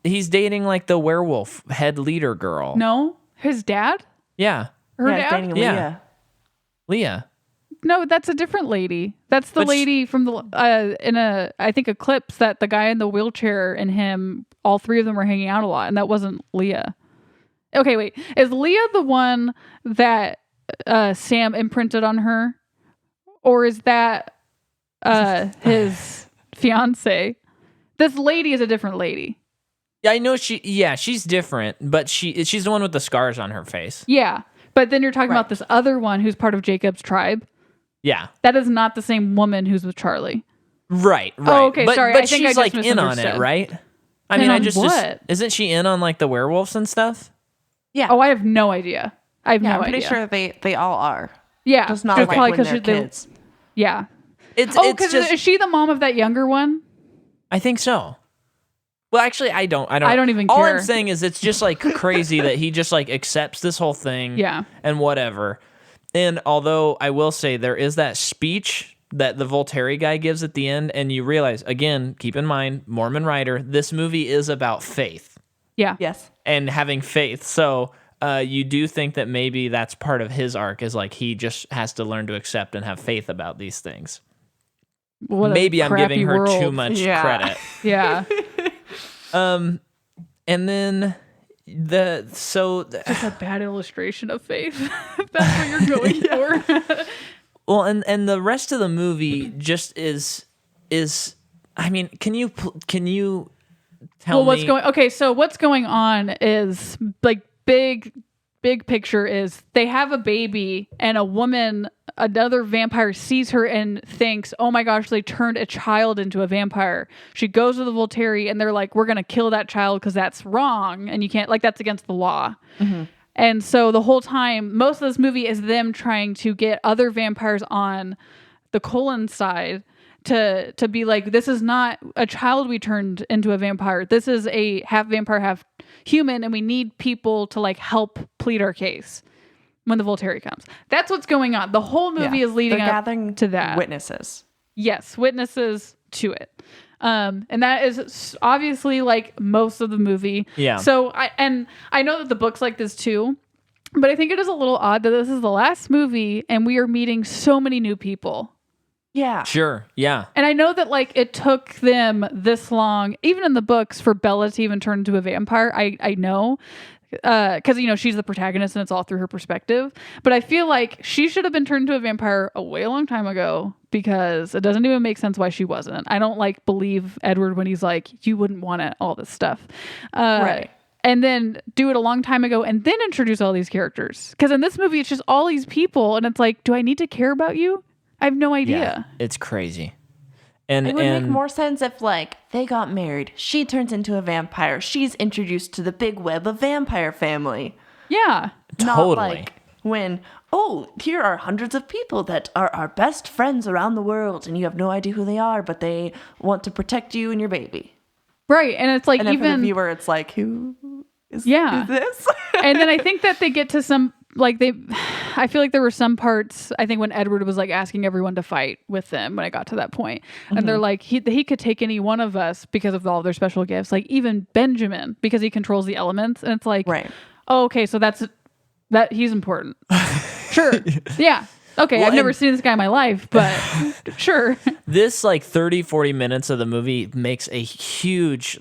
he's dating like the werewolf head leader girl. No, his dad. Yeah, her dad. He's dating Leah. Leah. No, that's a different lady. That's the lady from the in I think Eclipse that the guy in the wheelchair and him, all three of them were hanging out a lot, and that wasn't Leah. Okay, wait. Is Leah the one that Sam imprinted on her? Or is that his fiance? This lady is a different lady. Yeah, I know she's different, but she's the one with the scars on her face. Yeah. But then you're talking about this other one who's part of Jacob's tribe. Yeah. That is not the same woman who's with Charlie. Right. Oh, okay. Sorry. But I think she's I just like in on it, right? I mean, isn't she in on like the werewolves and stuff? Yeah. Oh, I have no idea. I'm pretty sure they all are. Yeah. Just not like probably when they're kids. Yeah. It's because just, is she the mom of that younger one? I think so. Well, actually, I don't even care. All I'm saying is it's just like crazy that he just like accepts this whole thing. Yeah. And whatever. And although I will say there is that speech that the Voltaire guy gives at the end, and you realize, again, keep in mind, Mormon writer, this movie is about faith. Yeah. Yes. And having faith. So you do think that maybe that's part of his arc, is like he just has to learn to accept and have faith about these things. Maybe I'm giving her too much credit. Yeah. And then just a bad illustration of faith. If that's what you're going for. Well, and the rest of the movie just is I mean, can you tell me what's going on is like big picture is they have a baby and another vampire sees her and thinks, oh my gosh, they turned a child into a vampire. She goes to the Voltaire and they're like, we're going to kill that child because that's wrong. And you can't, like, that's against the law. Mm-hmm. And so the whole time, most of this movie is them trying to get other vampires on the Cullen side to be like, this is not a child we turned into a vampire. This is a half vampire, half human, and we need people to like help plead our case when the Voltaire comes. That's what's going on. The whole movie is leading up to that. Witnesses. Yes, witnesses to it. And that is obviously like most of the movie. Yeah. So I know that the book's like this too, but I think it is a little odd that this is the last movie and we are meeting so many new people. Yeah. Sure. Yeah. And I know that like it took them this long, even in the books, for Bella to even turn into a vampire. I know. Because, she's the protagonist and it's all through her perspective. But I feel like she should have been turned into a vampire a way long time ago because it doesn't even make sense why she wasn't. I don't believe Edward when he's like, you wouldn't want it, all this stuff. Right. And then do it a long time ago and then introduce all these characters. Because in this movie, it's just all these people and it's like, do I need to care about you? I have no idea. Yeah, it's crazy. And it would make more sense if, like, they got married. She turns into a vampire. She's introduced to the big web of vampire family. Yeah. Totally. Not like when, here are hundreds of people that are our best friends around the world, and you have no idea who they are, but they want to protect you and your baby. Right. And it's like, and even for the viewer, it's like, who is this? And then I think that they get to some, I feel like there were some parts, I think when Edward was like asking everyone to fight with them when I got to that point. And they're like, he could take any one of us because of all of their special gifts, like even Benjamin, because he controls the elements. And it's like, right. Oh, okay. So that he's important. Sure. Yeah. Okay. Well, I've never seen this guy in my life, but sure. This 30-40 minutes of the movie makes a huge,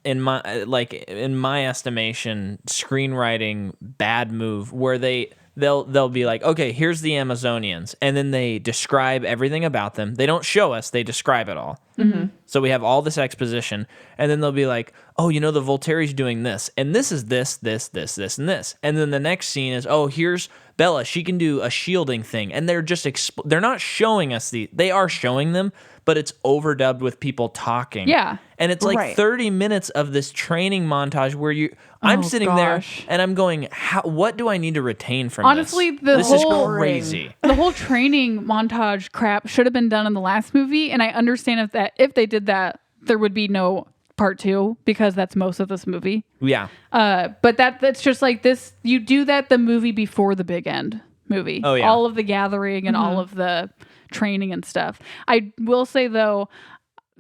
in my estimation, screenwriting bad move where they'll be like, okay, here's the Amazonians, and then they describe everything about them. They don't show us; they describe it all. Mm-hmm. So we have all this exposition, and then they'll be like, oh, the Voltaire's doing this, and this is this, and this, and then the next scene is, oh, here's Bella. She can do a shielding thing, and they're just they're not showing us they are showing them, but it's overdubbed with people talking. Yeah. And it's like 30 minutes of this training montage where I'm sitting there and I'm going, what do I need to retain from Honestly, this? This is crazy. The whole training montage crap should have been done in the last movie. And I understand if they did that, there would be no part 2 because that's most of this movie. Yeah. But that's just like this. You do that the movie before the big end movie. Oh, yeah. All of the gathering and all of the training and stuff. I will say though,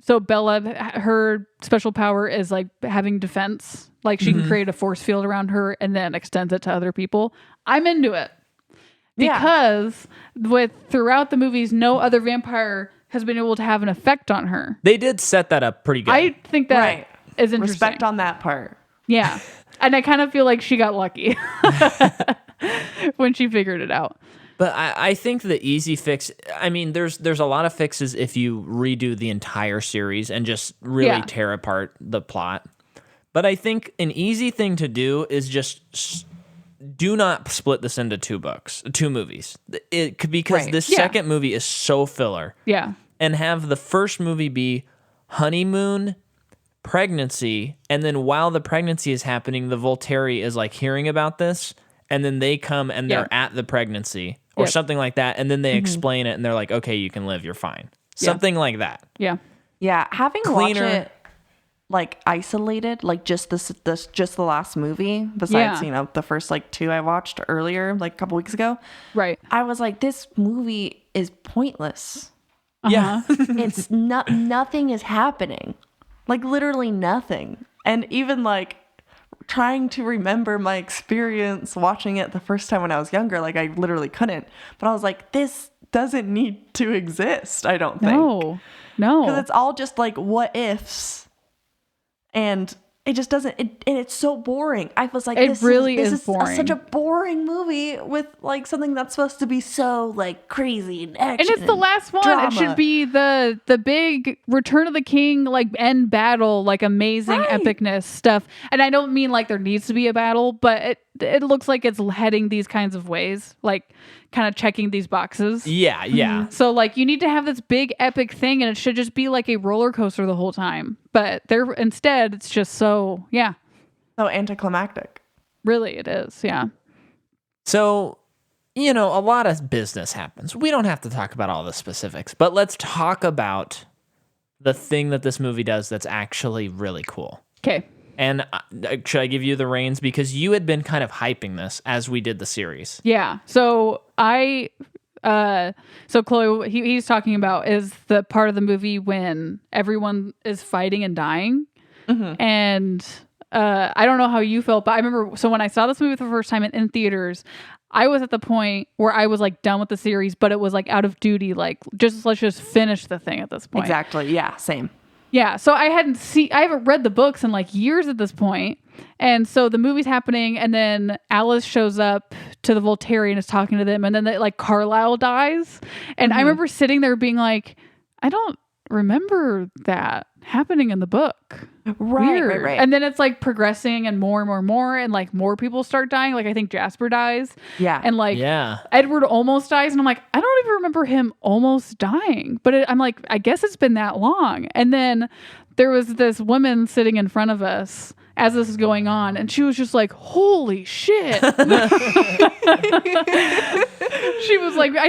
so Bella, her special power is like having defense. Like she can create a force field around her and then extends it to other people. I'm into it because throughout the movies, no other vampire has been able to have an effect on her. They did set that up pretty good. I think that is interesting. Respect on that part. Yeah. And I kind of feel like she got lucky when she figured it out. But I think the easy fix, I mean, there's a lot of fixes if you redo the entire series and just really tear apart the plot. But I think an easy thing to do is just do not split this into two movies. Because Right. this second movie is so filler. Yeah. And have the first movie be honeymoon, pregnancy, and then while the pregnancy is happening, the Volturi is like hearing about this, and then they come and they're at the pregnancy or something like that, and then they explain it and they're like, okay, you can live, you're fine. Something like that. Yeah. Yeah, having Cleaner. watched it like isolated, like just just the last movie, besides the first like two I watched earlier, like a couple weeks ago. Right. I was like, this movie is pointless. Yeah. It's nothing is happening, like literally nothing. And even like trying to remember my experience watching it the first time when I was younger, like I literally couldn't. But I was like, this doesn't need to exist. I don't think. No. Because it's all just like what ifs. And it just doesn't, and it's so boring. I was like, this is boring. Such a boring movie with like something that's supposed to be so like crazy and action. And it's the last one. Drama. It should be the big Return of the King, like end battle, like amazing epicness stuff. And I don't mean like there needs to be a battle, but it looks like it's heading these kinds of ways, like kind of checking these boxes. Yeah. So like you need to have this big epic thing, and it should just be like a roller coaster the whole time. But instead it's just so anticlimactic. Really it is. Yeah. So, a lot of business happens. We don't have to talk about all the specifics, but let's talk about the thing that this movie does that's actually really cool. Okay. And should I give you the reins? Because you had been kind of hyping this as we did the series. Yeah. So so Chloe, he's talking about is the part of the movie when everyone is fighting and dying. Mm-hmm. And I don't know how you felt, but I remember, so when I saw this movie for the first time in theaters, I was at the point where I was like done with the series, but it was like out of duty, like let's just finish the thing at this point. Exactly. Yeah. Same. Yeah, so I haven't read the books in like years at this point. And so the movie's happening, and then Alice shows up to the Volturi and is talking to them, and then like Carlisle dies. And I remember sitting there being like, I don't remember that happening in the book. Right. And then it's like progressing and more, and like more people start dying. Like I think Jasper dies. Yeah. And like Edward almost dies, and I'm like, I don't even remember him almost dying. But I'm like, I guess it's been that long. And then there was this woman sitting in front of us as this is going on, and she was just like, holy shit. I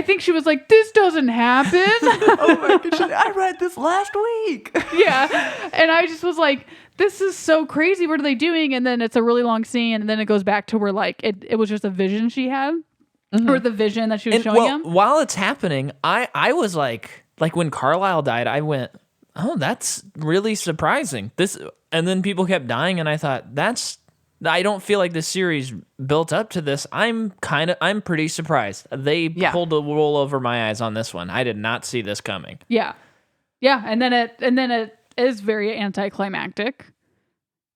think she was like, this doesn't happen. Oh my gosh, I read this last week. Yeah. And I just was like, this is so crazy. What are they doing? And then it's a really long scene, and then it goes back to where like it was just a vision she had. Or the vision that she was showing him. While it's happening, I was like when Carlisle died, I went, oh, that's really surprising. And then people kept dying, and I thought, I don't feel like this series built up to this. I'm pretty surprised. They pulled the wool over my eyes on this one. I did not see this coming. Yeah. Yeah. And then it is very anticlimactic.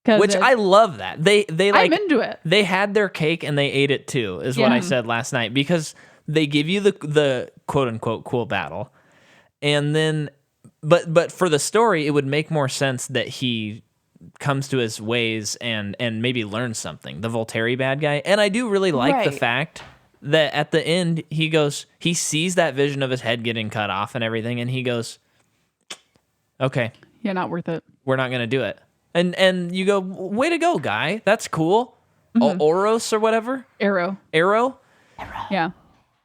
Which I love that. They like, I'm into it. They had their cake and they ate it too, is what I said last night, because they give you the quote unquote cool battle. And then but for the story, it would make more sense that he comes to his ways and maybe learns something, the Volturi bad guy. And I do really like the fact that at the end he sees that vision of his head getting cut off and everything, and he goes, okay, yeah, not worth it. We're not gonna do it. And you go, way to go, guy. That's cool. Oros or whatever. Arrow. Yeah.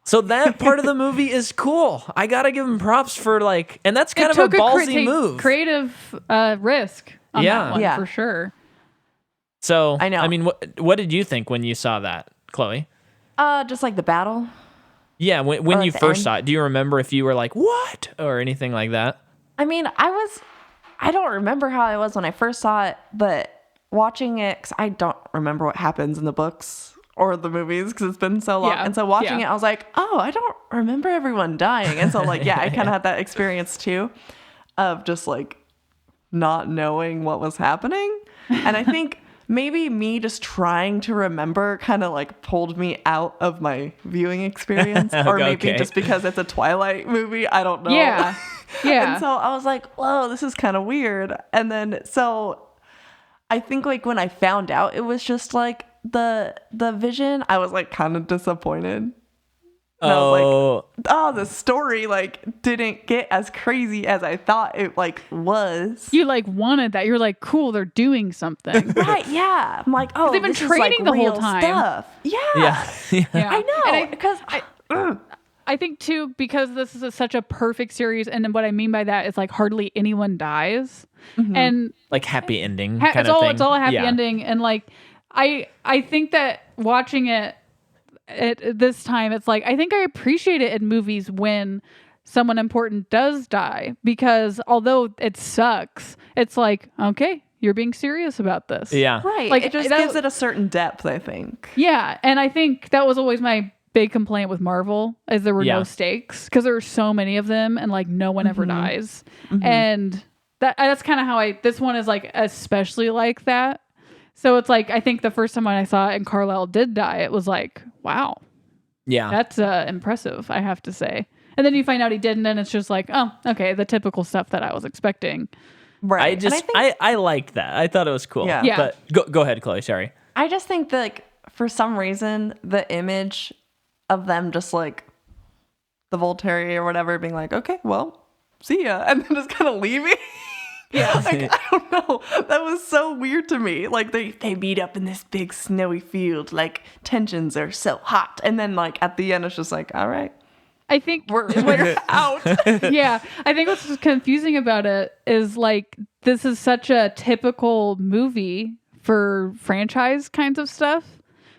So that part of the movie is cool. I gotta give him props for like, and that's kind of a ballsy move. Creative risk on that one, for sure. So I know. I mean, what did you think when you saw that, Chloe? Just like the battle. Yeah, when you first saw it, do you remember if you were like, what? Or anything like that? I mean, I don't remember how I was when I first saw it, but watching it, 'cause I don't remember what happens in the books or the movies because it's been so long. And so watching it, I was like, oh, I don't remember everyone dying. And so like, I kind of had that experience too of just like not knowing what was happening. And I think maybe me just trying to remember kind of like pulled me out of my viewing experience. Or maybe just because it's a Twilight movie. I don't know. Yeah. Yeah. And so I was like, whoa, this is kind of weird. And then so I think like when I found out, it was just like the Vision, I was like kind of disappointed. And I was like, oh, the story like didn't get as crazy as I thought it like was. You like wanted that. You're like, cool, they're doing something. Right, yeah. I'm like, oh, they've been this training is, like, the whole real time. Stuff. Yeah. Yeah. I know. And Because I think too, because this is such a perfect series, and then what I mean by that is like hardly anyone dies, and like happy ending kind it's of all thing. it's all a happy ending, and like I think that watching it at this time, it's like I think I appreciate it in movies when someone important does die, because although it sucks, it's like, okay, you're being serious about this. Yeah. right, Like, it just gives it a certain depth, I think. Yeah, and I think that was always my big complaint with Marvel, is there were no stakes, because there were so many of them and like no one ever dies. And that's kind of how this one is like especially like that. So it's like, I think the first time when I saw it and Carlisle did die, it was like, wow. Yeah. That's impressive, I have to say. And then you find out he didn't, and it's just like, oh, okay, the typical stuff that I was expecting. Right. I liked that. I thought it was cool. Yeah. Yeah. But go ahead, Chloe. Sorry. I just think that like, for some reason, the image of them just like the Volturi or whatever being like, okay, well, see ya, and then just kind of leaving. Yeah. Like, I don't know. That was so weird to me. Like they meet up in this big snowy field, like tensions are so hot. And then like at the end it's just like, all right, I think we're out. yeah, I think what's confusing about it is like, this is such a typical movie for franchise kinds of stuff.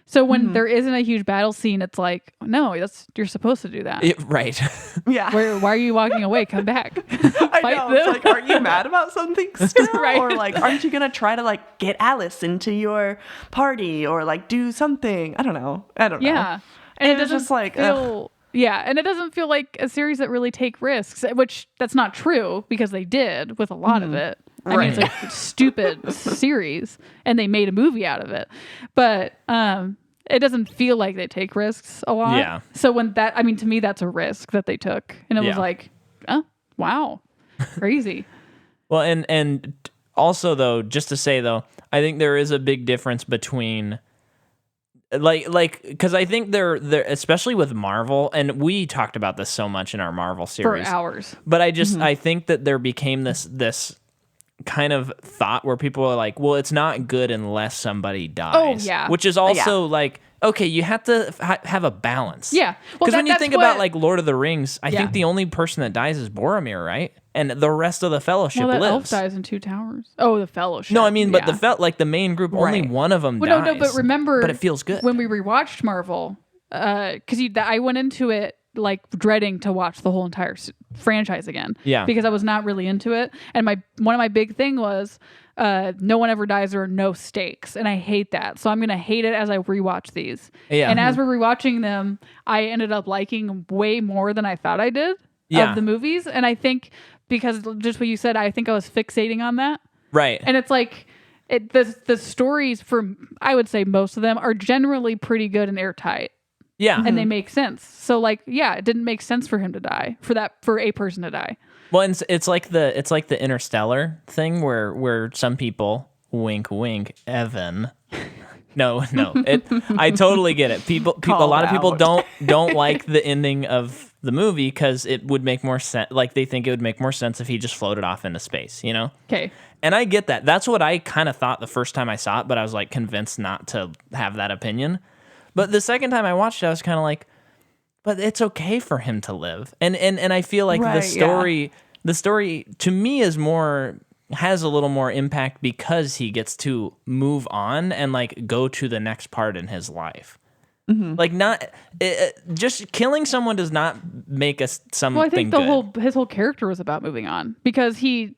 So when there isn't a huge battle scene, it's like, no, you're supposed to do that. Right. Yeah. Why are you walking away? Come back. I know. It's like, aren't you mad about something still? Right. Or like, aren't you gonna try to like get Alice into your party or like do something? I don't know. Yeah. And it was doesn't just like, feel yeah, and it doesn't feel like a series that really take risks, which that's not true, because they did with a lot of it. I mean, it's like a stupid series, and they made a movie out of it. But it doesn't feel like they take risks a lot. Yeah. So to me, that's a risk that they took. And it was like, oh, wow, crazy. Well, and also, though, just to say, though, I think there is a big difference between... Like, because I think they're especially with Marvel, and we talked about this so much in our Marvel series For hours. But I think that there became this kind of thought where people are like, well, it's not good unless somebody dies. Oh, yeah. Which is also like, okay, you have to have a balance. Yeah. Because when you think about like Lord of the Rings, I think the only person that dies is Boromir, right? And the rest of the Fellowship that elf lives. dies in Two Towers. Oh, the Fellowship. No, I mean, but the main group, only one of them dies. No, but remember, but it feels good when we rewatched Marvel, because I went into it like dreading to watch the whole entire franchise again. Yeah, because I was not really into it, and one of my big thing was no one ever dies, or no stakes, and I hate that. So I'm gonna hate it as I rewatch these. Yeah, and as we're rewatching them, I ended up liking way more than I thought I did of the movies, and I think, because just what you said, I think I was fixating on that. Right. And it's like, the stories, for, I would say most of them, are generally pretty good and airtight. Yeah. And they make sense. So like, yeah, it didn't make sense for him to die, for a person to die. Well, it's like the Interstellar thing where some people, wink wink, Evan. No. I totally get it. A lot of people don't like the ending of the movie because it would make more sense. Like, they think it would make more sense if he just floated off into space, you know? Okay. And I get that. That's what I kind of thought the first time I saw it, but I was like convinced not to have that opinion. But the second time I watched it, I was kind of like, but it's okay for him to live. And I feel like the story to me has a little more impact because he gets to move on and like go to the next part in his life. Like, just killing someone does not make us something Well, I think good. his whole character was about moving on, because they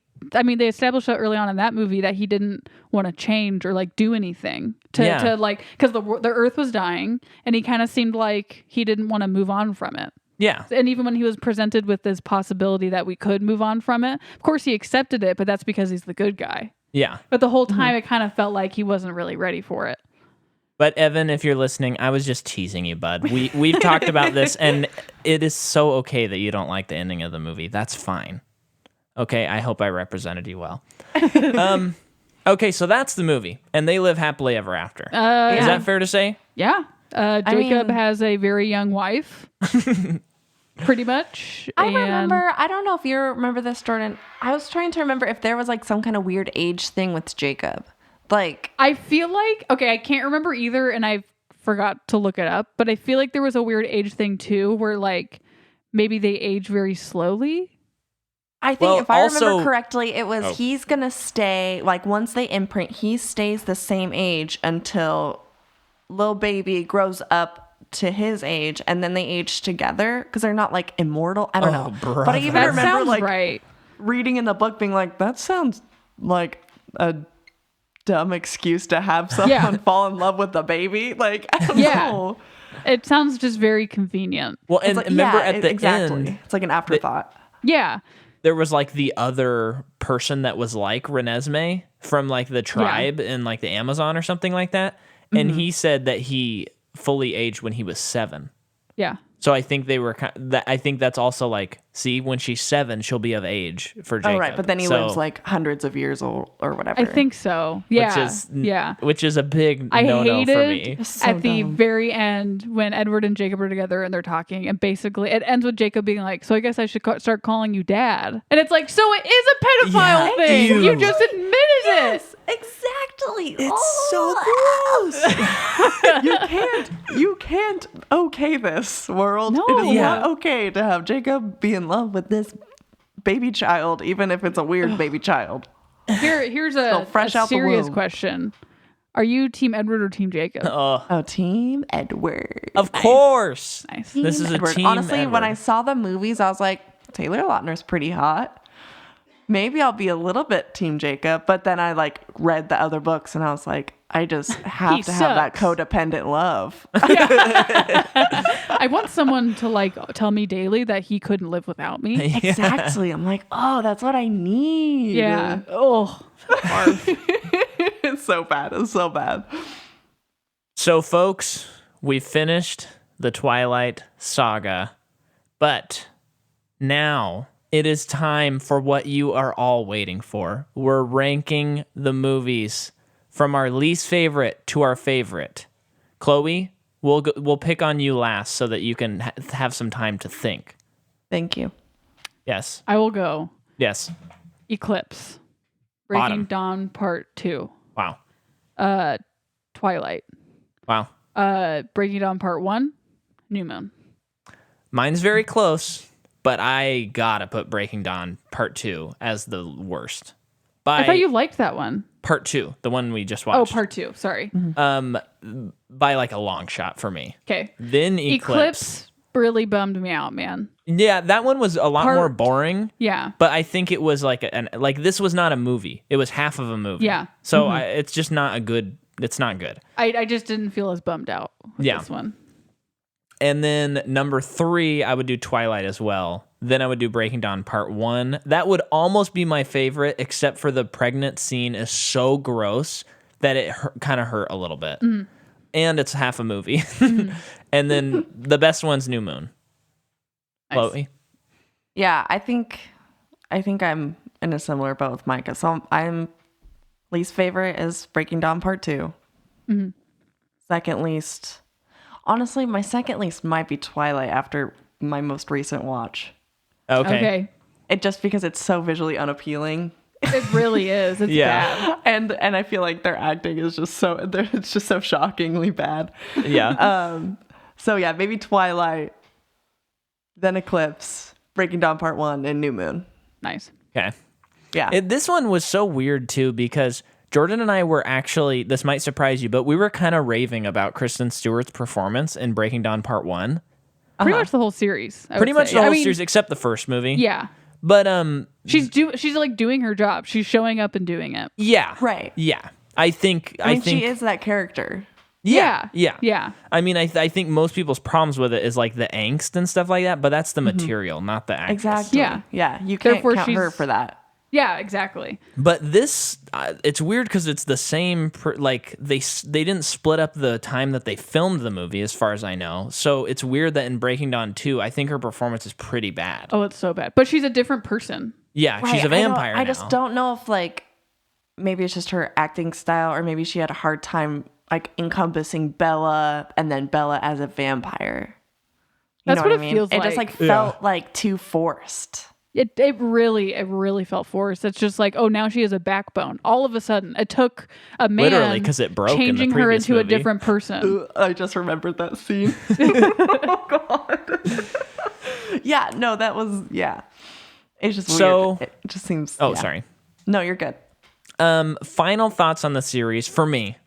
established that early on in that movie that he didn't want to change or like do anything to like, because the earth was dying, and he kind of seemed like he didn't want to move on from it. Yeah. And even when he was presented with this possibility that we could move on from it, of course he accepted it, but that's because he's the good guy. Yeah. But the whole time it kind of felt like he wasn't really ready for it. But Evan, if you're listening, I was just teasing you, bud. We've talked about this, and it is so okay that you don't like the ending of the movie. That's fine. Okay, I hope I represented you well. Okay, so that's the movie, and they live happily ever after. Is that fair to say? Yeah. Jacob has a very young wife. Pretty much. I remember, I don't know if you remember this, Jordan. I was trying to remember if there was like some kind of weird age thing with Jacob. Like, I feel like, okay, I can't remember either, and I forgot to look it up, but I feel like there was a weird age thing too, where like maybe they age very slowly. I think if I remember correctly, it was he's going to stay, like once they imprint, he stays the same age until little baby grows up to his age, and then they age together because they're not like immortal. I don't know. Brother. But I even That remember sounds like right. reading in the book being like, that sounds like a dumb excuse to have someone fall in love with the baby. Like, I don't know. It sounds just very convenient. Well, and like, remember at the end, it's like an afterthought. Yeah. there was like the other person that was like Renesmee from like the tribe in like the Amazon or something like that. And he said that he fully aged when he was 7. Yeah. So I think they were I think that's also like, see, when she's 7, she'll be of age for Jacob. Oh, right. But then he lives like hundreds of years old or whatever. I think so. Yeah. Which is a big I no-no for me. hated at the very end when Edward and Jacob are together and they're talking, and basically it ends with Jacob being like, so I guess I should start calling you Dad. And it's like, so it is a pedophile thing. Ew. You just admitted it. Exactly. It's so gross. You can't okay this world. No. It is not okay to have Jacob be in love with this baby child, even if it's a weird baby child. Here's a fresh out the serious womb. question. Are you Team Edward or Team Jacob? Oh, Team Edward. Of course. Nice. This is a Edward. team Honestly, Edward. when I saw the movies, I was like, Taylor Lautner's pretty hot. Maybe I'll be a little bit Team Jacob, but then I like read the other books and I was like, I just have to have that codependent love. I want someone to like tell me daily that he couldn't live without me. Exactly. I'm like, oh, that's what I need. Yeah. Oh. It's so bad. It's so bad. So, folks, we finished the Twilight saga, but now it is time for what you are all waiting for. We're ranking the movies from our least favorite to our favorite. Chloe, we'll pick on you last so that you can have some time to think. Thank you. Yes. I will go. Yes. Eclipse. Breaking Bottom. Dawn Part 2. Wow. Twilight. Wow. Breaking Dawn Part 1. New Moon. Mine's very close, but I gotta put Breaking Dawn Part 2 as the worst. I thought you liked that one. Part 2, the one we just Oh, watched. Part 2. Sorry. By like a long shot for me. Okay. Then Eclipse. Really bummed me out, man. Yeah, that one was a lot more boring. Yeah. But I think it was like this was not a movie. It was half of a movie. Yeah. So it's just not a good. It's not good. I just didn't feel as bummed out with this one. And then number 3, I would do Twilight as well. Then I would do Breaking Dawn Part 1. That would almost be my favorite, except for the pregnant scene is so gross that it kind of hurt a little bit. Mm. And it's half a movie. Mm. And then the best one's New Moon. Nice. Chloe? Yeah, I think I'm in a similar boat with Micah. So I'm least favorite is Breaking Dawn Part 2. Mm-hmm. Second least, honestly, my second least might be Twilight after my most recent watch. Okay. It just because it's so visually unappealing. It really is. It's bad. And I feel like their acting is just it's just so shockingly bad. Yeah. So yeah, maybe Twilight, then Eclipse, Breaking Dawn Part 1, and New Moon. Nice. Okay. Yeah. This one was so weird too because Jordan and I were actually, this might surprise you, but we were kind of raving about Kristen Stewart's performance in Breaking Dawn Part 1. Pretty much the whole series. Pretty much the whole series except the first movie. Yeah. But she's like doing her job. She's showing up and doing it. Yeah. Right. Yeah. I think she is that character. Yeah. Yeah. I mean, I think most people's problems with it is like the angst and stuff like that, but that's the material, not the actress. Exactly. Yeah. You can't count her for that. Yeah, exactly. But this, it's weird because it's the same. They didn't split up the time that they filmed the movie, as far as I know. So it's weird that in Breaking Dawn 2, I think her performance is pretty bad. Oh, it's so bad. But she's a different person. Yeah, right. she's a vampire. I just don't know if maybe it's just her acting style, or maybe she had a hard time like encompassing Bella and then Bella as a vampire. That's what it feels like. It just like felt like too forced. It really felt forced. It's just like, oh, now she has a backbone. All of a sudden, it took a man literally because it broke changing in the her previous into movie. a different person. I just remembered that scene. Oh God. Yeah, no, that was It's just weird. It just seems. Oh, sorry. No, you're good. Final thoughts on the series for me.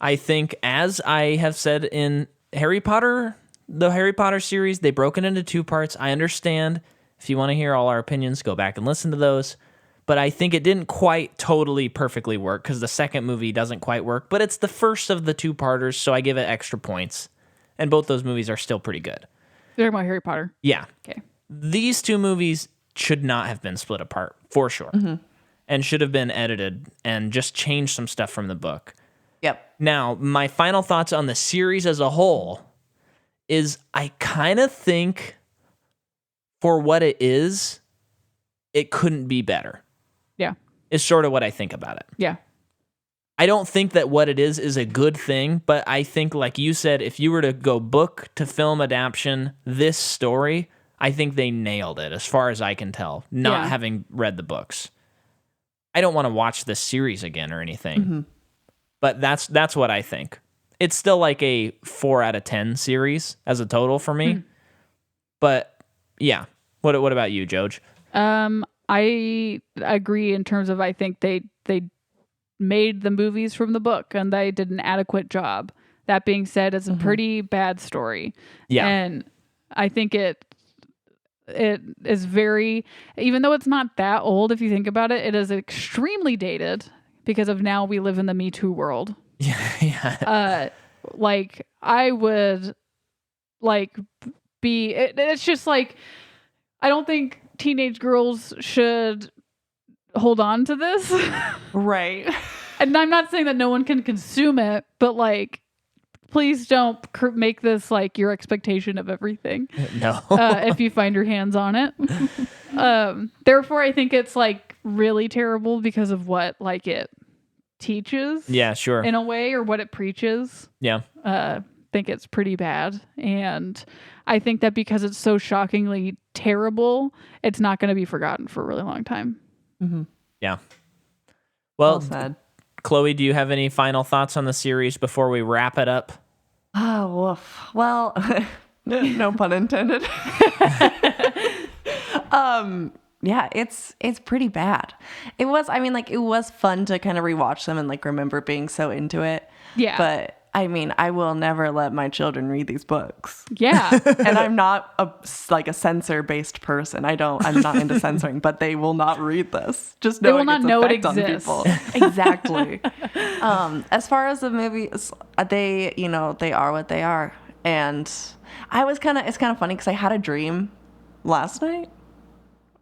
I think, as I have said in the Harry Potter series, they broke it into 2 parts. I understand. If you want to hear all our opinions, go back and listen to those. But I think it didn't quite totally perfectly work because the second movie doesn't quite work. But it's the first of the 2-parters, so I give it extra points. And both those movies are still pretty good. You're talking about Harry Potter? Yeah. Okay. These 2 movies should not have been split apart, for sure. Mm-hmm. And should have been edited and just changed some stuff from the book. Yep. Now, my final thoughts on the series as a whole is I kind of think for what it is, it couldn't be better. Yeah. Is sort of what I think about it. Yeah. I don't think that what it is a good thing, but I think, like you said, if you were to go book to film adaptation, this story, I think they nailed it as far as I can tell, not having read the books. I don't want to watch this series again or anything, but that's what I think. It's still like a 4 out of 10 series as a total for me, but yeah. What about you, Joj? I agree in terms of I think they made the movies from the book and they did an adequate job. That being said, it's a pretty bad story. Yeah. And I think it is very, even though it's not that old, if you think about it, it is extremely dated because of now we live in the Me Too world. Yeah. Like I would like be, it's just like, I don't think teenage girls should hold on to this. Right. And I'm not saying that no one can consume it, but like, please don't make this like your expectation of everything. No. If you find your hands on it. Therefore, I think it's like really terrible because of what like it teaches. Yeah, sure. In a way, or what it preaches. Yeah. Think it's pretty bad. And I think that because it's so shockingly terrible, it's not going to be forgotten for a really long time. Mm-hmm. Yeah. Well said. Chloe, do you have any final thoughts on the series before we wrap it up? Oh, woof. Well, no pun intended. Yeah, it's pretty bad. It was fun to kind of rewatch them and like remember being so into it. Yeah. But I mean, I will never let my children read these books. Yeah. And I'm not a censor-based person. I'm not into censoring, but they will not read this. Just they will knowing not its know it effect on exists. people. Exactly. As far as the movies, they are what they are. And it's kind of funny because I had a dream last night.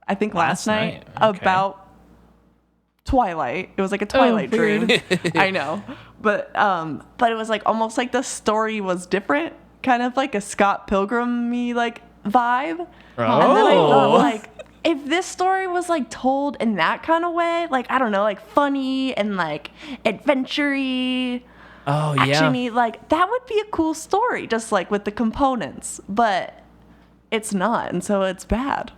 I think last night okay. about Twilight. It was like a Twilight dream. I know. But it was like almost like the story was different, kind of like a Scott Pilgrim-y like vibe. Oh. And then I thought like if this story was like told in that kind of way, like I don't know, like funny and like adventure-y, action-y, like that would be a cool story, just like with the components. But it's not, and so it's bad.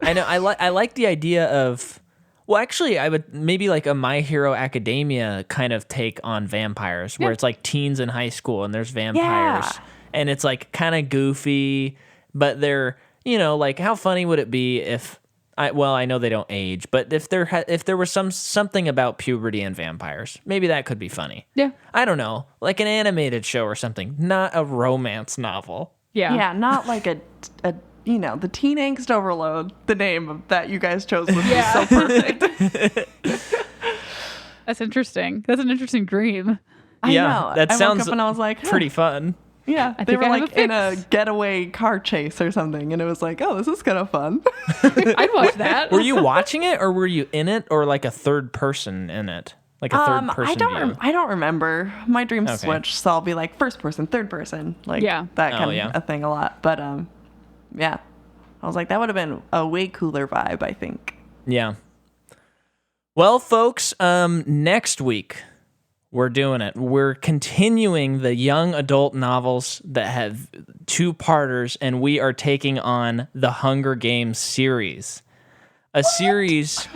I know. I like the idea of. Well, actually, I would maybe like a My Hero Academia kind of take on vampires, where it's like teens in high school and there's vampires, and it's like kind of goofy, but they're like how funny would it be if I know they don't age, but if there was something about puberty and vampires, maybe that could be funny. Yeah, I don't know, like an animated show or something, not a romance novel. Yeah, not like a the Teen Angst Overload, the name of that you guys chose would be so perfect. That's interesting. That's an interesting dream. I know. That sounds woke up and I was like, pretty fun. Yeah, they were like in a getaway car chase or something, and it was like, oh, this is kind of fun. I'd watch that. Were you watching it, or were you in it, or like a third person in it? Like a third person view? I don't remember. My dreams switch, so I'll be like first person, third person, like that kind of a thing a lot. But yeah, I was like, that would have been a way cooler vibe, I think. Yeah. Well, folks, next week we're doing it. We're continuing the young adult novels that have 2-parters, and we are taking on the Hunger Games series. A series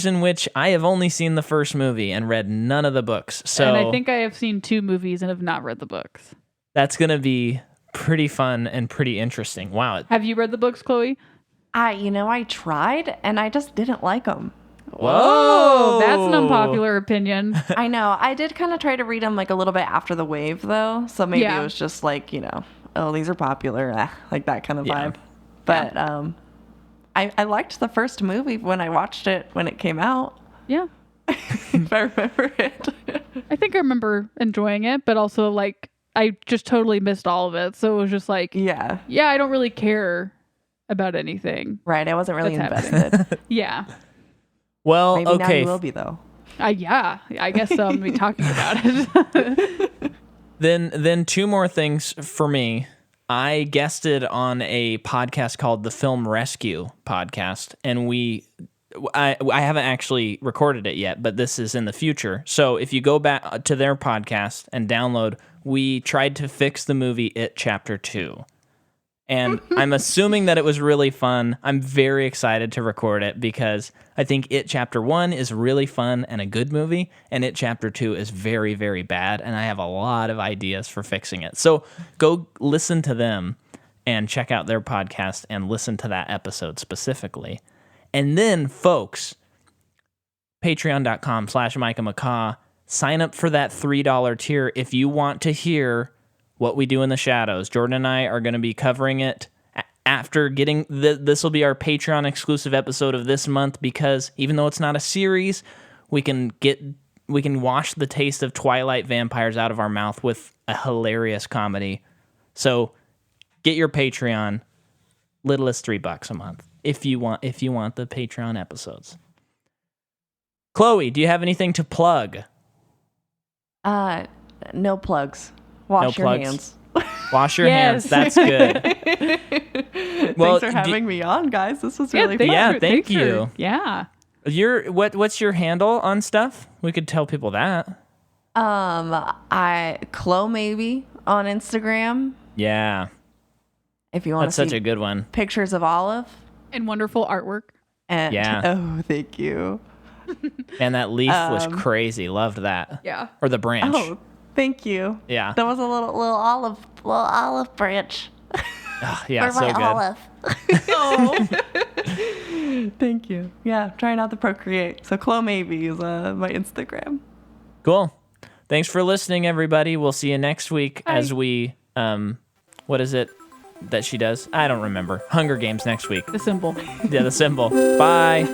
in which I have only seen the first movie and read none of the books. So and I think I have seen 2 movies and have not read the books. That's going to be pretty fun and pretty interesting. Wow. Have you read the books, Chloe? I tried and I just didn't like them. Whoa, that's an unpopular opinion. I know. I did kind of try to read them like a little bit after the wave, though. So maybe it was just like, oh, these are popular, like that kind of vibe. But I liked the first movie when I watched it when it came out. Yeah. If I remember it. I think I remember enjoying it, but also like I just totally missed all of it. So it was just like, yeah, I don't really care about anything. Right. I wasn't really invested. Yeah. Well, maybe okay. now you will be, though. Yeah, I guess I'm going to be talking about it. Then 2 more things for me. I guested on a podcast called the Film Rescue podcast, and I haven't actually recorded it yet, but this is in the future. So if you go back to their podcast and download, we tried to fix the movie It Chapter 2. And I'm assuming that it was really fun. I'm very excited to record it because I think It Chapter 1 is really fun and a good movie, and It Chapter 2 is very, very bad, and I have a lot of ideas for fixing it. So go listen to them and check out their podcast and listen to that episode specifically. And then, folks, patreon.com/MicahMcCaw, sign up for that $3 tier if you want to hear What We Do in the Shadows. Jordan and I are going to be covering it after getting this will be our Patreon exclusive episode of this month, because even though it's not a series, we can wash the taste of Twilight vampires out of our mouth with a hilarious comedy. So get your Patreon, little as $3 a month if you want the Patreon episodes. Chloe, do you have anything to plug? No plugs. Wash your hands. Wash your hands. That's good. Well, thanks for having me on, guys. This was really fun. Yeah, thank you. Yeah. What's your handle on stuff? We could tell people that. Chloe maybe on Instagram. Yeah. If you want to see such a good one. Pictures of Olive. And wonderful artwork. And oh, thank you. And that leaf was crazy. Loved that. Yeah. Or the branch. Oh, thank you. Yeah. That was a little olive branch. Yeah, for my so good. Olive. Oh. Thank you. Yeah, trying not to procreate. So Chloe maybe is my Instagram. Cool. Thanks for listening, everybody. We'll see you next week as we what is it that she does? I don't remember. Hunger Games next week. The symbol. Yeah, the symbol. Bye.